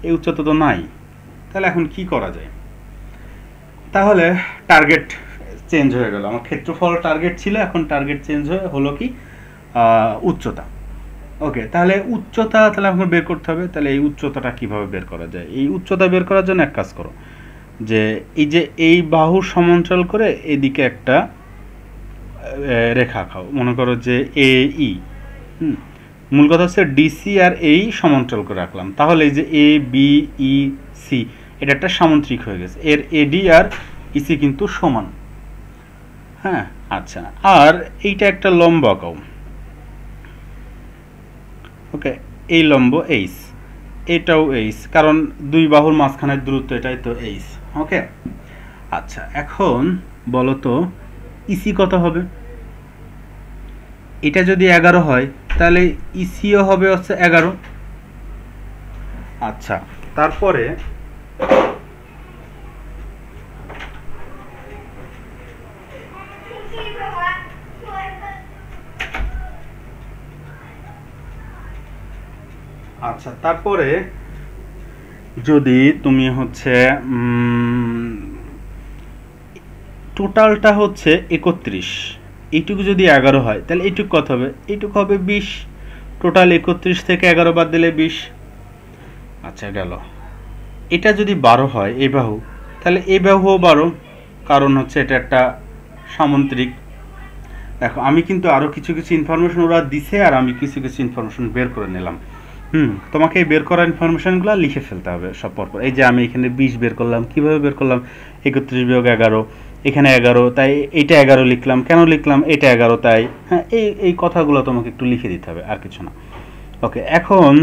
A: এই উচ্চতা তো নাই। তাহলে এখন কি করা যায়? তাহলে টার্গেট চেঞ্জ হয়ে গেল, আমার ক্ষেত্রফল টার্গেট ছিল, এখন টার্গেট চেঞ্জ হয়ে হলো কি উচ্চতা। ওকে, তাহলে উচ্চতা তাহলে আমাকে বের করতে হবে। তাহলে এই উচ্চতাটা কিভাবে বের করা যায়? এই উচ্চতা বের করার জন্য এক কাজ করো, যে এই বাহুর সমান্তরাল করে এদিকে একটা রেখা খাও, মনে করো যে এ ই। মূল কথা হচ্ছে ডিসি আর এই সমান্তরাল করে রাখলাম, তাহলে এই যে এ বি ই সি এটা একটা সামান্তরিক হয়ে গেছে, এর এডি আর ইসি কিন্তু সমান। হ্যাঁ, আচ্ছা, আর এইটা একটা লম্ব আঁকাও। ওকে, এই লম্ব এইচ, এটাও এইচ, কারণ দুই বাহুর মাঝখানের দূরত্ব এটাই তো এইচ। ওকে, আচ্ছা, এখন বলো তো ইসি কত হবে? এটা যদি 11 হয় তাহলে ইসিও হবে হচ্ছে 11। আচ্ছা, তারপরে যদি তুমি হচ্ছে টোটালটা হচ্ছে 31, এইটুকু যদি 11 হয় তাহলে এইটুকু কত হবে? এইটুকু হবে 20। টোটাল 31 থেকে 11 বাদ দিলে 20। আচ্ছা, গেল। এটা যদি 12 হয় এই বাহু, তাহলে এই বাহুও 12, কারণ হচ্ছে এটা একটা সামান্তরিক। দেখো, আমি কিন্তু আরও কিছু কিছু ইনফরমেশন ওরা দিছে, আর আমি কিছু কিছু ইনফরমেশন বের করে নিলাম। তোমাকে এই বের করা ইনফরমেশনগুলো লিখে ফেলতে হবে সব পরপর। এই যে আমি এখানে 20 বের করলাম, কিভাবে বের করলাম? 31 বিয়োগ 11, এখানে 11, তাই এইটা 11 লিখলাম। কেন লিখলাম? এটা 11 তাই। হ্যাঁ, এই কথাগুলো তোমাকে একটু লিখে দিতে হবে, আর কিছু না। ওকে, এখন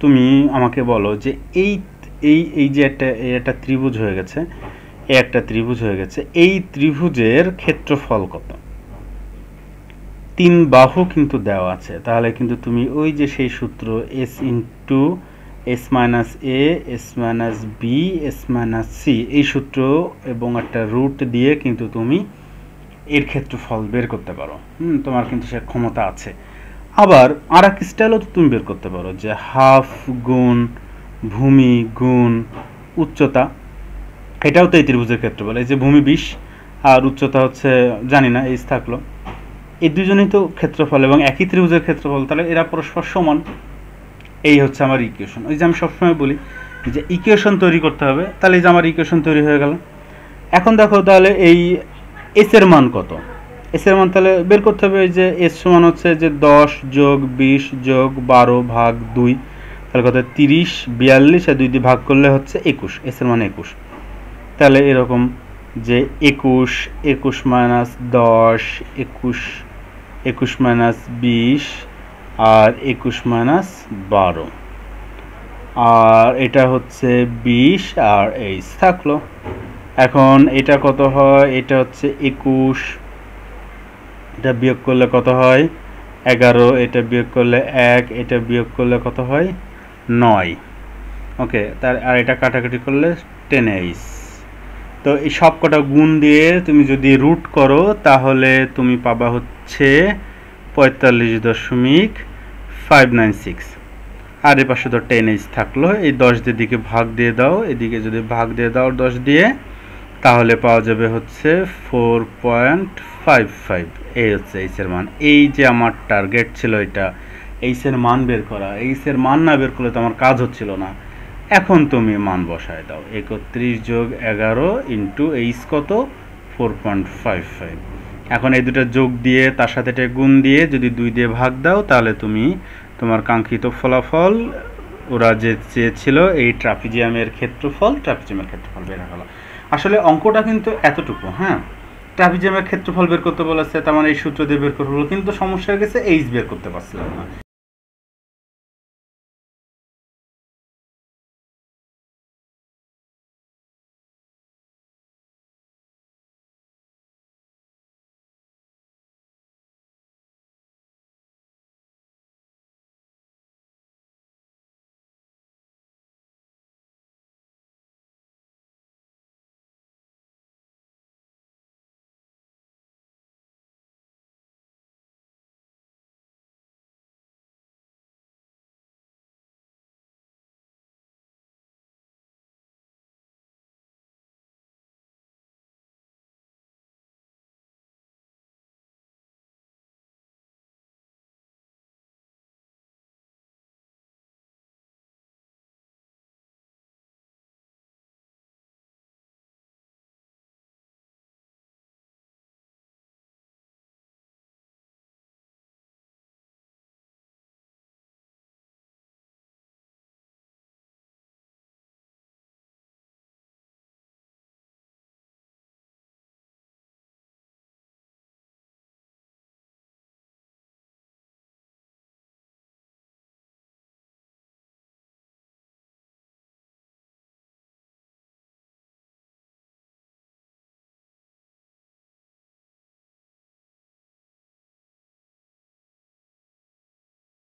A: তুমি আমাকে বলো যে এই এই এই যে একটা ত্রিভুজ হয়ে গেছে, একটা ত্রিভুজ হয়ে গেছে, এই ত্রিভুজের ক্ষেত্রফল কত? 3 বাহু কিন্তু দেওয়া আছে, তাহলে কিন্তু তুমি ওই যে সেই সূত্র S into S minus A S minus B S minus C, এই সূত্র এবং একটা রুট দিয়ে কিন্তু তুমি এর ক্ষেত্রফল বের করতে পারো। তোমার কিন্তু সে ক্ষমতা আছে। আবার আর এক স্টাইলও তো তুমি বের করতে পারো, যে হাফ গুণ ভূমি গুণ উচ্চতা, এটাও তো এই ত্রিভুজের ক্ষেত্রফল। এই যে ভূমি 20 আর উচ্চতা হচ্ছে জানি না, এইচ থাকলো, এই দুজনেই তো ক্ষেত্রফল এবং একই ত্রিভুজের ক্ষেত্রফল, তাহলে এরা পরস্পর সমান। এই হচ্ছে আমার ইকুয়েশন। ওই যে আমি সবসময় বলি যে ইকুয়েশন তৈরি করতে হবে, তাহলে এই যে আমার ইকুয়েশন তৈরি হয়ে গেল। এখন দেখো, তাহলে এই এস এর মান কত? এস এর মান তাহলে বের করতে হবে। এই যে এস সমান হচ্ছে যে 10 যোগ 20 যোগ 12 ভাগ 2, তাহলে কত? 30, 42 আর 2 দিয়ে ভাগ করলে হচ্ছে 21। এস এর মান 21। তাহলে এরকম যে 21 মাইনাস 10, 21 মাইনাস 20 আর 21 মাইনাস 12, আর এটা হচ্ছে 20 আর এইচ থাকলো। এখন এটা কত হয়? এটা হচ্ছে 21, এটা বিয়োগ করলে কত হয়? 11, এটা বিয়োগ করলে 1, এটা বিয়োগ করলে কত হয়? 9। ওকে, আর এটা কাটাকাটি করলে 10h। তো এই সব কটা গুণ দিয়ে তুমি যদি রুট করো তাহলে তুমি পাবা হচ্ছে 45.596, আর এর পাশে তো 10h থাকলো। এই 10 দিকে ভাগ দিয়ে দাও, এদিকে যদি ভাগ দিয়ে দাও 10 দিয়ে, তাহলে পাওয়া যাবে হচ্ছে 4.55। এই হচ্ছে এইচ এর মান। এই যে আমার টার্গেট ছিল এটা এইচ এর মান বের করা, এইচ এর মান না বের করলে তো আমার কাজ হচ্ছিল না। এখন তুমি মান বসায় দাও, 31 যোগ 11 ইন্টু এইচ কত? 4.55। এখন এই দুটো যোগ দিয়ে তার সাথে এটা গুণ দিয়ে যদি 2 দিয়ে ভাগ দাও, তাহলে তুমি তোমার কাঙ্ক্ষিত ফলাফল, ওরা যে চেয়েছিল এই ট্রাপিজিয়ামের ক্ষেত্রফল বের হয়ে গেল। আসলে অঙ্কটা কিন্তু এতটুকু। হ্যাঁ, ট্রাপিজিয়ামের ক্ষেত্রফল বের করতে বলেছে, তার মানে এই সূত্র দিয়ে বের করতে হলো, কিন্তু সমস্যা হয়ে গেছে এইচ বের করতে পারছিলাম না।